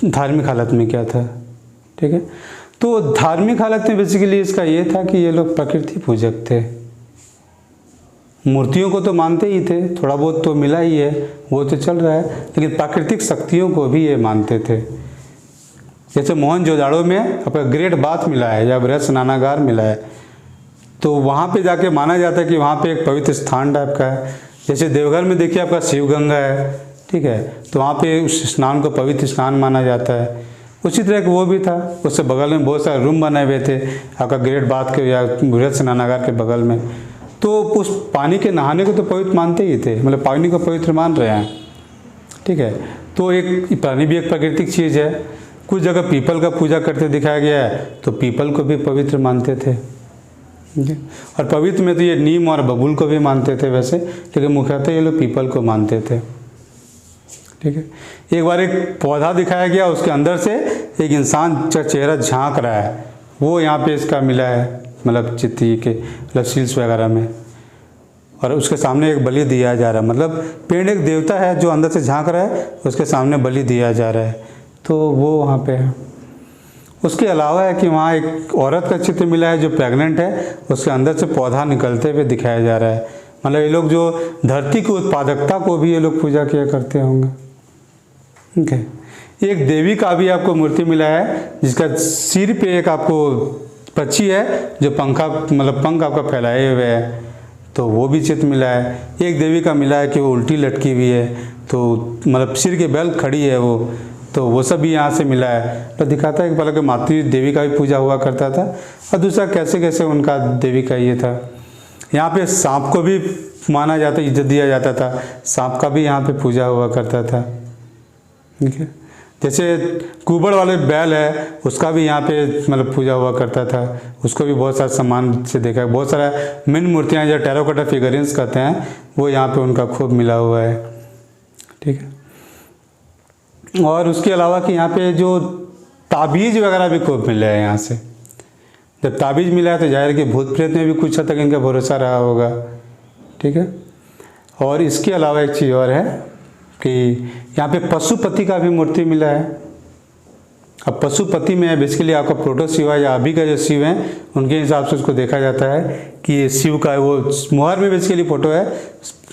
धार्मिक हालत में क्या था, ठीक है। तो धार्मिक हालत में बेसिकली इसका ये था कि ये लोग प्रकृति पूजक थे। मूर्तियों को तो मानते ही थे, थोड़ा बहुत तो मिला ही है, वो तो चल रहा है, लेकिन प्राकृतिक शक्तियों को भी ये मानते थे। जैसे मोहनजोदाड़ो में आपका ग्रेट बाथ मिला है या बृहद स्नानागार मिला है, तो वहाँ पे जाके माना जाता है कि वहाँ पे एक पवित्र स्थान टाइप का है। जैसे देवघर में देखिए आपका शिवगंगा है, ठीक है, तो वहाँ पे उस स्नान को पवित्र स्नान माना जाता है। उसी तरह का वो भी था, उससे बगल में बहुत सारे रूम बने हुए थे आपका ग्रेट बाथ के या बृहद स्नानागार के बगल में। तो उस पानी के नहाने को तो पवित्र मानते ही थे, मतलब पानी को पवित्र मान रहे हैं, ठीक है। तो एक पानी भी एक प्राकृतिक चीज़ है। कुछ जगह पीपल का पूजा करते दिखाया गया है, तो पीपल को भी पवित्र मानते थे, ठीक है। और पवित्र में तो ये नीम और बबूल को भी मानते थे वैसे, लेकिन मुख्यतः ये लोग पीपल को मानते थे, ठीक है। एक बार एक पौधा दिखाया गया, उसके अंदर से एक इंसान का चेहरा झांक रहा है, वो यहाँ पे इसका मिला है, मतलब चित्ती के मतलब सील्स वगैरह में, और उसके सामने एक बलि दिया जा रहा है। मतलब पेड़ एक देवता है जो अंदर से झांक रहा है, उसके सामने बलि दिया जा रहा है, तो वो वहाँ पे है। उसके अलावा है कि वहाँ एक औरत का चित्र मिला है जो प्रेग्नेंट है, उसके अंदर से पौधा निकलते हुए दिखाया जा रहा है। मतलब ये लोग जो धरती की उत्पादकता को भी ये लोग पूजा किया करते होंगे, ठीक है। एक देवी का भी आपको मूर्ति मिला है, जिसका सिर पे एक आपको पक्षी है जो पंख आपका फैलाए हुए है, तो वो भी चित्र मिला है। एक देवी का मिला है कि वो उल्टी लटकी हुई है, तो मतलब सिर के बल खड़ी है वो, तो वो सब भी यहाँ से मिला है। तो दिखाता है कि पहले मातृ देवी का भी पूजा हुआ करता था, और दूसरा कैसे कैसे उनका देवी का ये था। यहाँ पे सांप को भी माना जाता, इज्जत दिया जाता था, सांप का भी यहाँ पे पूजा हुआ करता था, ठीक है। जैसे कुबड़ वाले बैल है, उसका भी यहाँ पे मतलब पूजा हुआ करता था, उसको भी बहुत सारा सामान से देखा है। बहुत सारा मेन मूर्तियाँ जो टेराकोटा फिगरिन्स कहते हैं, वो यहाँ पे उनका खूब मिला हुआ है, ठीक है। और उसके अलावा कि यहाँ पे जो ताबीज़ वगैरह भी खूब मिला है यहाँ से। जब ताबीज़ मिला है तो जाहिर कि भूत प्रेत में भी कुछ हद तक इनका भरोसा रहा होगा, ठीक है। और इसके अलावा एक चीज़ और है कि यहाँ पे पशुपति का भी मूर्ति मिला है। अब पशुपति में बेसिकली आपका प्रोटो शिव है या अभी का जो शिव हैं, उनके हिसाब से उसको देखा जाता है कि ये शिव का वो मोहर में बेसिकली फोटो है,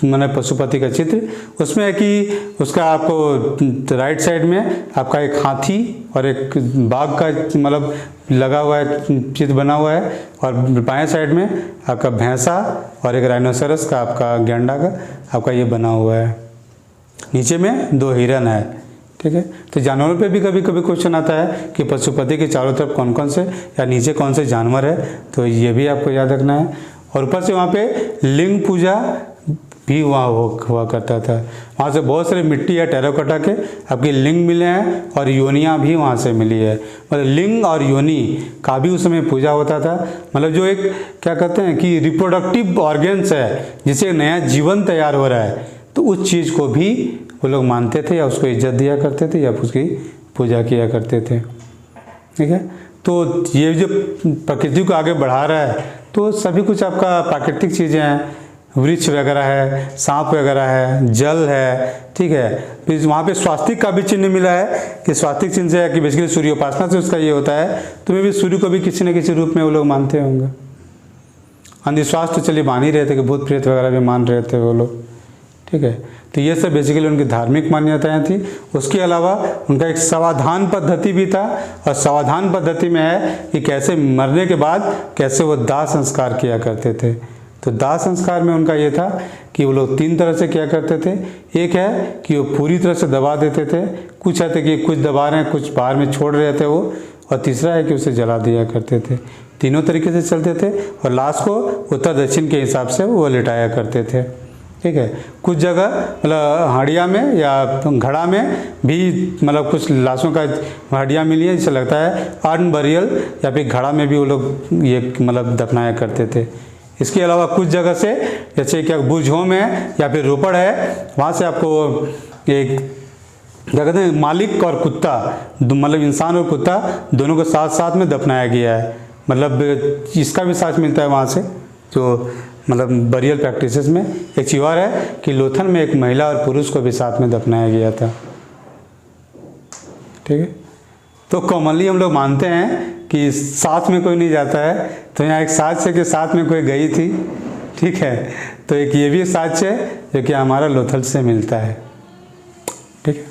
मैंने पशुपति का चित्र। उसमें है कि उसका आपको राइट साइड में आपका एक हाथी और एक बाघ का मतलब लगा हुआ है, चित्र बना हुआ है, और बाएं साइड में आपका भैंसा और एक राइनोसरस का आपका गैंडा का आपका ये बना हुआ है। नीचे में 2 हिरन है, ठीक है। तो जानवरों पे भी कभी कभी क्वेश्चन आता है कि पशुपति के चारों तरफ कौन कौन से या नीचे कौन से जानवर है, तो ये भी आपको याद रखना है। और ऊपर से वहाँ पे लिंग पूजा भी वहाँ हुआ करता था। वहाँ से बहुत सारे मिट्टी या टेराकोटा के आपके लिंग मिले हैं, और योनियाँ भी वहाँ से मिली है। मतलब लिंग और योनि का भी उस समय पूजा होता था। मतलब जो एक क्या कहते हैं कि रिप्रोडक्टिव ऑर्गेन्स है, जिसे नया जीवन तैयार हो रहा है, तो उस चीज़ को भी वो लोग मानते थे या उसको इज्जत दिया करते थे या उसकी पूजा किया करते थे, ठीक है। तो ये जो प्रकृति को आगे बढ़ा रहा है, तो सभी कुछ आपका प्राकृतिक चीज़ें हैं, वृक्ष वगैरह है, सांप वगैरह है, जल है, ठीक है। फिर वहाँ पे स्वास्तिक का भी चिन्ह मिला है कि स्वास्तिक चिन्ह से है कि बेसिकली सूर्योपासना से उसका ये होता है। तो मैं भी सूर्य को भी किसी न किसी रूप में वो लोग मानते होंगे। अंधविश्वास तो चलिए मान ही रहे थे कि भूत प्रेत वगैरह भी मान रहे थे वो लोग, ठीक है। तो ये सब बेसिकली उनकी धार्मिक मान्यताएं थी। उसके अलावा उनका एक समाधान पद्धति भी था, और समाधान पद्धति में है कि कैसे मरने के बाद कैसे वो दाह संस्कार किया करते थे। तो दाह संस्कार में उनका ये था कि वो लोग 3 तरह से किया करते थे। एक है कि वो पूरी तरह से दबा देते थे, कुछ है कि कुछ दबा रहे हैं, कुछ बाहर में छोड़ रहे थे वो, और तीसरा है कि उसे जला दिया करते थे। तीनों तरीके से चलते थे, और लास्ट को उत्तर दक्षिण के हिसाब से वो लिटाया करते थे, ठीक है। कुछ जगह मतलब हड़िया में या घड़ा में भी मतलब कुछ लाशों का हड्डियाँ मिली है, जिससे लगता है अर्न बरियल, या फिर घड़ा में भी वो लोग ये मतलब दफनाया करते थे। इसके अलावा कुछ जगह से जैसे क्या बुझोम है या फिर रोपड़ है, वहाँ से आपको एक क्या कहते हैं मालिक और कुत्ता, मतलब इंसान और कुत्ता दोनों को साथ साथ में दफनाया गया है। मतलब इसका भी साथ मिलता है वहाँ से, जो मतलब बरियल प्रैक्टिसेस में। एक चीज़ और है कि लोथन में एक महिला और पुरुष को भी साथ में दफनाया गया था, ठीक है। तो कॉमनली हम लोग मानते हैं कि साथ में कोई नहीं जाता है, तो यहाँ एक साक्ष्य है कि साथ में कोई गई थी, ठीक है। तो एक ये भी साक्ष्य है जो कि हमारा लोथल से मिलता है, ठीक है।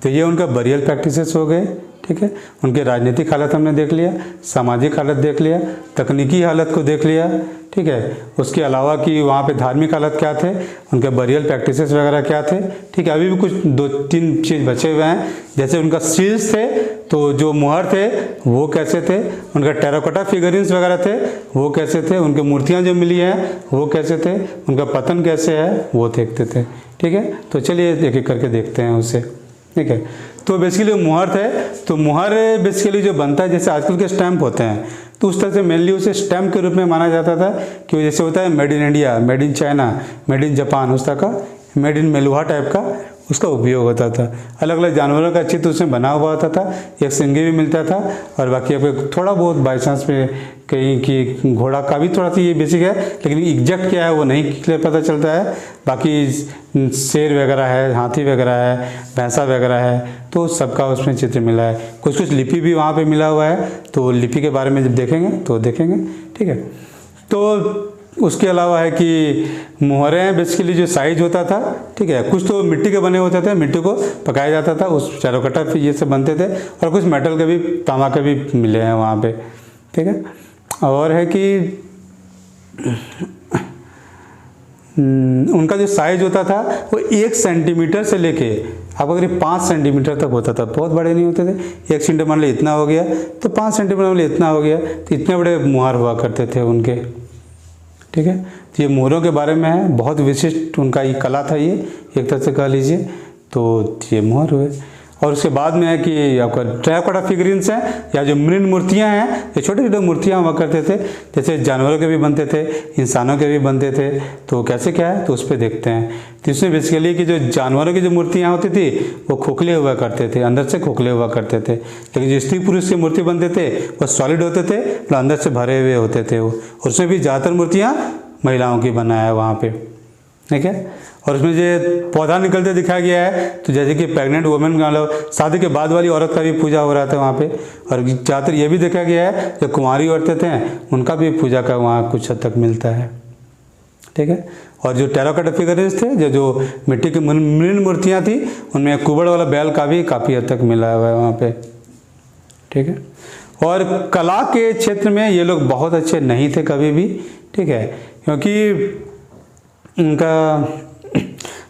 तो ये उनका बरियल प्रैक्टिसेस हो गए, ठीक है। उनके राजनीतिक हालत हमने देख लिया, सामाजिक हालत देख लिया, तकनीकी हालत को देख लिया, ठीक है। उसके अलावा कि वहाँ पे धार्मिक हालत क्या थे, उनके बरियल प्रैक्टिसेस वगैरह क्या थे, ठीक है। अभी भी कुछ 2-3 चीज़ बचे हुए हैं, जैसे उनका सील्स थे, तो जो मुहर थे वो कैसे थे, उनका टेराकोटा फिगरिन्स वगैरह थे वो कैसे थे, उनकी मूर्तियाँ जो मिली हैं वो कैसे थे, उनका पतन कैसे है वो देखते थे, ठीक है। तो चलिए एक एक करके देखते हैं उसे, ठीक है। तो बेसिकली मुहर थे, तो मुहर बेसिकली जो बनता है जैसे आजकल के स्टैंप होते हैं, तो उस तरह से मेनली उसे स्टैम्प के रूप में माना जाता था कि जैसे होता है made in India, made in China, made in Japan, उस तरह का मेड इन मेलुहा टाइप का उसका उपयोग होता था। अलग अलग जानवरों का चित्र उसमें बना हुआ होता था, एक सिंगी भी मिलता था, और बाकी आपको थोड़ा बहुत बाई चांस में कहीं की घोड़ा का भी थोड़ा सा ये बेसिक है, लेकिन एग्जैक्ट क्या है वो नहीं क्लियर पता चलता है। बाकी शेर वगैरह है, हाथी वगैरह है, भैंसा वगैरह है, तो सबका उसमें चित्र मिला है। कुछ कुछ लिपि भी वहाँ पे मिला हुआ है, तो लिपि के बारे में जब देखेंगे तो देखेंगे, ठीक है। तो उसके अलावा है कि मुहरें बेसिकली जो साइज होता था, ठीक है, कुछ तो मिट्टी के बने होते थे, मिट्टी को पकाया जाता था, उस चारोकट्टा पे ये सब बनते थे, और कुछ मेटल के भी, तांबा के भी मिले हैं वहाँ पे, ठीक है। और है कि उनका जो साइज होता था वो 1 सेंटीमीटर से लेके आपको करीब 5 सेंटीमीटर तक होता था, बहुत बड़े नहीं होते थे। 1 सेंटीमीटर मान लो इतना हो गया, तो 5 सेंटीमीटर मान लो इतना हो गया, तो इतने बड़े मुहार हुआ करते थे उनके, ठीक है। तो ये मोहरों के बारे में है, बहुत विशिष्ट उनका ये कला था, ये एक तरह से कह लीजिए। तो ये मोहर हुए, और उसके बाद में है कि आपका टेराकोटा फिगरिन्स हैं, या जो मृण मूर्तियाँ हैं, ये छोटे छोटे मूर्तियाँ हुआ करते थे, जैसे जानवरों के भी बनते थे, इंसानों के भी बनते थे। तो कैसे क्या है तो उस पर देखते हैं। तो इसमें बेसिकली कि जो जानवरों की जो मूर्तियाँ होती थी वो खोखले हुआ करते थे, अंदर से खोखले हुआ करते थे, लेकिन जो स्त्री पुरुष की मूर्ति बनते थे वो सॉलिड होते थे, मतलब अंदर से भरे हुए होते थे वो। और उसमें भी ज़्यादातर मूर्तियाँ महिलाओं की बनाया है वहाँ पे, ठीक है। और उसमें जो पौधा निकलते दिखाया गया है, तो जैसे कि प्रेग्नेंट वुमेन मतलब शादी के बाद वाली औरत का भी पूजा हो रहा था वहाँ पे। और ज़्यादातर ये भी देखा गया है जो कुंवारी औरतें थे उनका भी पूजा का वहाँ कुछ हद तक मिलता है, ठीक है। और जो टेराकोटा फिगर्स थे, जो मिट्टी की मृण मूर्तियाँ थी, उनमें कुबड़ वाला बैल का भी काफ़ी हद तक मिला हुआ है वहाँ पे, ठीक है। और कला के क्षेत्र में ये लोग बहुत अच्छे नहीं थे कभी भी, ठीक है, क्योंकि उनका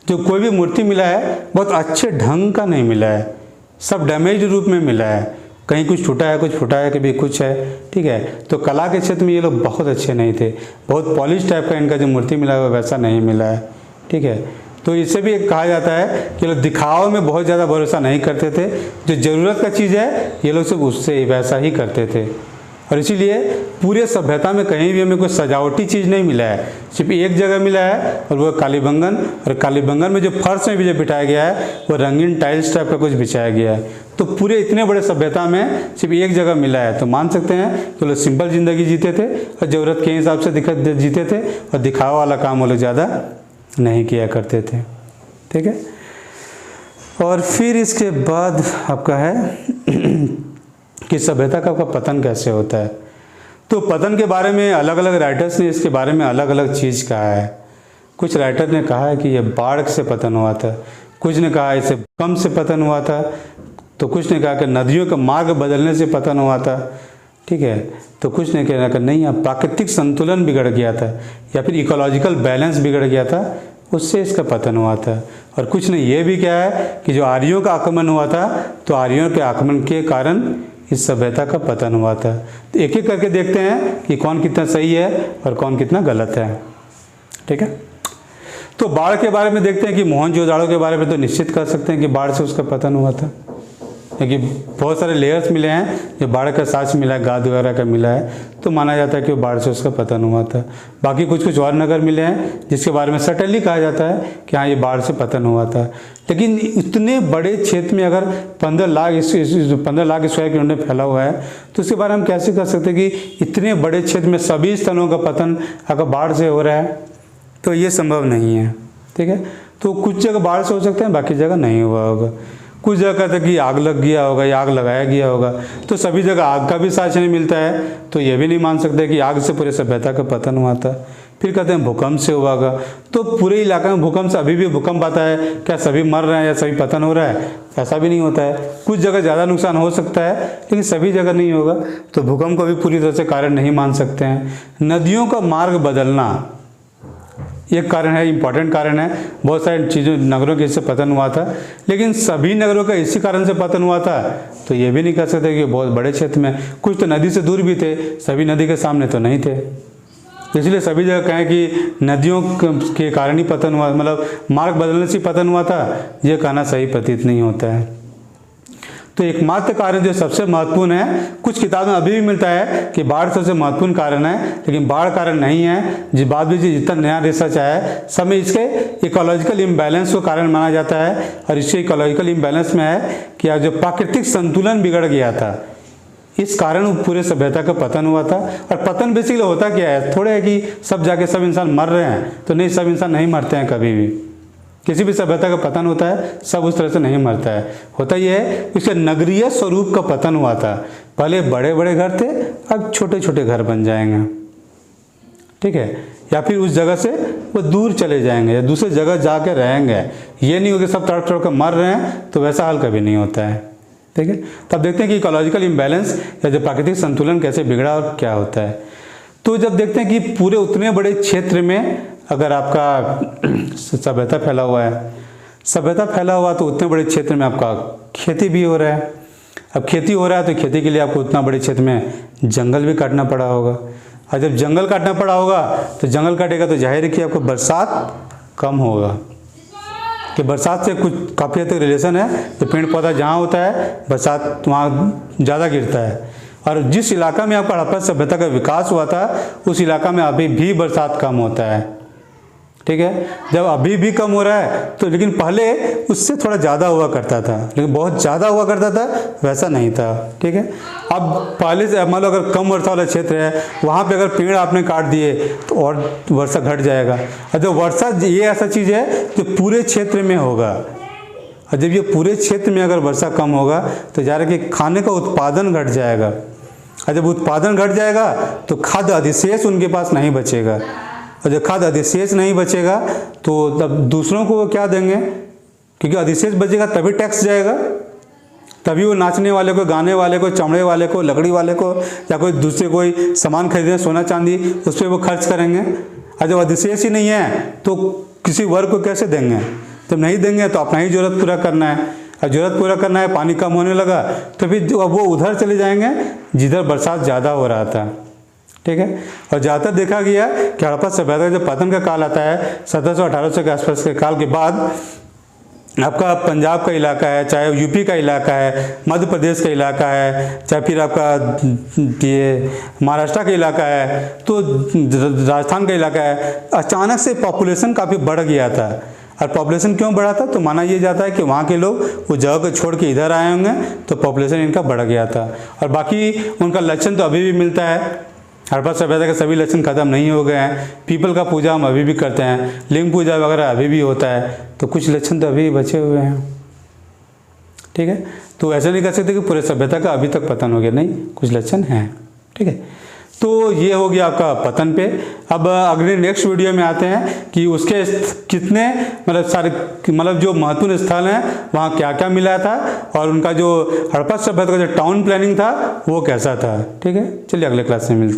जो कोई भी मूर्ति मिला है बहुत अच्छे ढंग का नहीं मिला है, सब डैमेज रूप में मिला है, कहीं कुछ छूटा है, कुछ फूटा है, कभी कुछ है, ठीक है। तो कला के क्षेत्र में ये लोग बहुत अच्छे नहीं थे, बहुत पॉलिश टाइप का इनका जो मूर्ति मिला है वैसा नहीं मिला है, ठीक है। तो इससे भी कहा जाता है कि लोग दिखाव में बहुत ज़्यादा भरोसा नहीं करते थे, जो ज़रूरत का चीज़ है ये लोग सब उससे वैसा ही करते थे। और इसीलिए पूरे सभ्यता में कहीं भी हमें कोई सजावटी चीज़ नहीं मिला है, सिर्फ एक जगह मिला है और वो कालीबंगन। और कालीबंगन में जो फर्श में भी जो बिठाया गया है वो रंगीन टाइल्स टाइप का कुछ बिछाया गया है। तो पूरे इतने बड़े सभ्यता में सिर्फ एक जगह मिला है, तो मान सकते हैं कि लोग सिंपल ज़िंदगी जीते थे और ज़रूरत के हिसाब से जीते थे और दिखावा वाला काम वो लोग ज़्यादा नहीं किया करते थे। ठीक है, और फिर इसके बाद आपका है कि सभ्यता का पतन कैसे होता है। तो पतन के बारे में अलग अलग राइटर्स ने इसके बारे में अलग अलग चीज़ कहा है। कुछ राइटर ने कहा है कि ये बाढ़ से पतन हुआ था, कुछ ने कहा इसे भूकंप से पतन हुआ था, तो कुछ ने कहा कि नदियों का मार्ग बदलने से पतन हुआ था। ठीक है, तो कुछ ने कहा कि नहीं, यहाँ प्राकृतिक संतुलन बिगड़ गया था या फिर इकोलॉजिकल बैलेंस बिगड़ गया था, उससे इसका पतन हुआ था। और कुछ ने यह भी कहा है कि जो आर्यों का आक्रमण हुआ था, तो आर्यों के आक्रमण के कारण इस सभ्यता का पतन हुआ था। तो एक एक करके देखते हैं कि कौन कितना सही है और कौन कितना गलत है। ठीक है, तो बाढ़ के बारे में देखते हैं कि मोहनजोदड़ो के बारे में तो निश्चित कर सकते हैं कि बाढ़ से उसका पतन हुआ था, क्योंकि बहुत सारे लेयर्स मिले हैं, जो बाढ़ का साक्ष मिला है, गाद वगैरह का मिला है, तो माना जाता है कि वो बाढ़ से उसका पतन हुआ था। बाकी कुछ कुछ और नगर मिले हैं जिसके बारे में सटनली कहा जाता है कि हाँ ये बाढ़ से पतन हुआ था। लेकिन इतने बड़े क्षेत्र में अगर 15 लाख स्क्वायर किलोमीटर फैला हुआ है, तो उसके बारे में हम कैसे कर सकते हैं कि इतने बड़े क्षेत्र में सभी स्थलों का पतन अगर बाढ़ से हो रहा है, तो ये संभव नहीं है। ठीक है, तो कुछ जगह बाढ़ से हो सकते हैं, बाकी जगह नहीं हुआ होगा। कुछ जगह कहते हैं कि आग लग गया होगा या आग लगाया गया होगा, तो सभी जगह आग का भी साक्ष्य नहीं मिलता है, तो ये भी नहीं मान सकते कि आग से पूरे सभ्यता का पतन हुआ था। फिर कहते हैं भूकंप से हुआ होगा, तो पूरे इलाके में भूकंप से अभी भी भूकंप आता है, क्या सभी मर रहे हैं या सभी पतन हो रहा है? ऐसा भी नहीं होता है। कुछ जगह ज़्यादा नुकसान हो सकता है लेकिन सभी जगह नहीं होगा, तो भूकंप को भी पूरी तरह से कारण नहीं मान सकते हैं। नदियों का मार्ग बदलना एक कारण है, इम्पॉर्टेंट कारण है। बहुत सारी चीज़ों नगरों के इससे पतन हुआ था, लेकिन सभी नगरों का इसी कारण से पतन हुआ था, तो ये भी नहीं कह सकते कि बहुत बड़े क्षेत्र में, कुछ तो नदी से दूर भी थे, सभी नदी के सामने तो नहीं थे। इसलिए सभी जगह कहें कि नदियों के कारण ही पतन हुआ, मतलब मार्ग बदलने से पतन हुआ था, ये कहना सही प्रतीत नहीं होता है। तो एकमात्र कारण जो सबसे महत्वपूर्ण है, कुछ किताब में अभी भी मिलता है कि बाढ़ सबसे महत्वपूर्ण कारण है, लेकिन बाढ़ कारण नहीं है। जिस बाद भी जितना नया रिसर्च आया है, सब में इसके इकोलॉजिकल इम्बैलेंस को कारण माना जाता है। और इससे इकोलॉजिकल इम्बैलेंस में है कि जो प्राकृतिक संतुलन बिगड़ गया था, इस कारण पूरे सभ्यता का पतन हुआ था। और पतन बेसिकली होता क्या है, थोड़े है कि सब जाके सब इंसान मर रहे हैं, तो नहीं, सब इंसान नहीं मरते हैं कभी भी। किसी भी सभ्यता का पतन होता है, सब उस तरह से नहीं मरता है। होता यह है इसके नगरीय स्वरूप का पतन हुआ था। पहले बड़े बड़े घर थे, अब छोटे छोटे घर बन जाएंगे। ठीक है, या फिर उस जगह से वो दूर चले जाएंगे या दूसरी जगह जाके रहेंगे। ये नहीं हो कि सब तड़प तड़प कर मर रहे हैं, तो वैसा हाल कभी नहीं होता है। ठीक है, तब देखते हैं कि इकोलॉजिकल इम्बैलेंस या जो प्राकृतिक संतुलन कैसे बिगड़ा और क्या होता है। तो जब देखते हैं कि पूरे उतने बड़े क्षेत्र में अगर आपका सभ्यता फैला हुआ है, सभ्यता फैला हुआ तो उतने बड़े क्षेत्र में आपका खेती भी हो रहा है। अब खेती हो रहा है तो खेती के लिए आपको उतना बड़े क्षेत्र में जंगल भी काटना पड़ा होगा, और जब जंगल काटना पड़ा होगा तो जंगल काटेगा तो जाहिर है कि आपको बरसात कम होगा, कि बरसात से कुछ काफ़ी हद तक रिलेशन है। तो पेड़ पौधा जहाँ होता है बरसात वहाँ ज़्यादा गिरता है, और जिस इलाका में आपका हड़प्पा सभ्यता का विकास हुआ था उस इलाका में अभी भी बरसात कम होता है। ठीक है, जब अभी भी कम हो रहा है तो, लेकिन पहले उससे थोड़ा ज़्यादा हुआ करता था, लेकिन बहुत ज़्यादा हुआ करता था, वैसा नहीं था। ठीक है, अब पहले से मान लो अगर कम वर्षा वाला क्षेत्र है, वहाँ पे अगर पेड़ आपने काट दिए तो और वर्षा घट जाएगा। और जो वर्षा ये ऐसा चीज़ है जो पूरे क्षेत्र में होगा, और जब ये पूरे क्षेत्र में अगर वर्षा कम होगा तो जा रहा है कि खाने का उत्पादन घट जाएगा, और जब उत्पादन घट जाएगा तो खाद्य अधिशेष उनके पास नहीं बचेगा, और जब खाद्य अधिशेष नहीं बचेगा तो तब दूसरों को वो क्या देंगे, क्योंकि अधिशेष बचेगा तभी टैक्स जाएगा, तभी वो नाचने वाले को, गाने वाले को, चमड़े वाले को, लकड़ी वाले को, या कोई दूसरे कोई सामान खरीदे, सोना चांदी, उस पर वो खर्च करेंगे। और जब अधिशेष ही नहीं है तो किसी वर्ग को कैसे देंगे? जब नहीं देंगे तो अपना ही जरूरत पूरा करना है, और जरूरत पूरा करना है, पानी कम होने लगा तो फिर वो उधर चले जाएंगे जिधर बरसात ज़्यादा हो रहा था। ठीक है, और ज़्यादातर देखा गया कि हड़प्पा सभ्यता का जब पतन का काल आता है 1700-1800 के आसपास के काल के बाद, आपका पंजाब का इलाका है, चाहे यूपी का इलाका है, मध्य प्रदेश का इलाका है, चाहे फिर आपका ये महाराष्ट्र का इलाका है, तो राजस्थान का इलाका है, अचानक से पॉपुलेशन काफ़ी बढ़ गया था। और पॉपुलेशन क्यों बढ़ा था? तो माना ये जाता है कि वहाँ के लोग उस जगह को छोड़ के इधर आए होंगे, तो पॉपुलेशन इनका बढ़ गया था। और बाकी उनका लक्षण तो अभी भी मिलता है। हड़प्पा सभ्यता के सभी लक्षण खत्म नहीं हो गए हैं। पीपल का पूजा हम अभी भी करते हैं, लिंग पूजा वगैरह अभी भी होता है, तो कुछ लक्षण तो अभी भी बचे हुए हैं। ठीक है, तो ऐसा नहीं कर सकते कि पूरे सभ्यता का अभी तक पतन हो गया, नहीं, कुछ लक्षण हैं। ठीक है, तो ये हो गया आपका पतन पे। अब अगले नेक्स्ट वीडियो में आते हैं कि उसके कितने मतलब जो महत्वपूर्ण स्थल हैं वहाँ क्या क्या मिला था, और उनका जो हड़प्पा सभ्यता का जो टाउन प्लानिंग था वो कैसा था। ठीक है, चलिए अगले क्लास में मिलते हैं।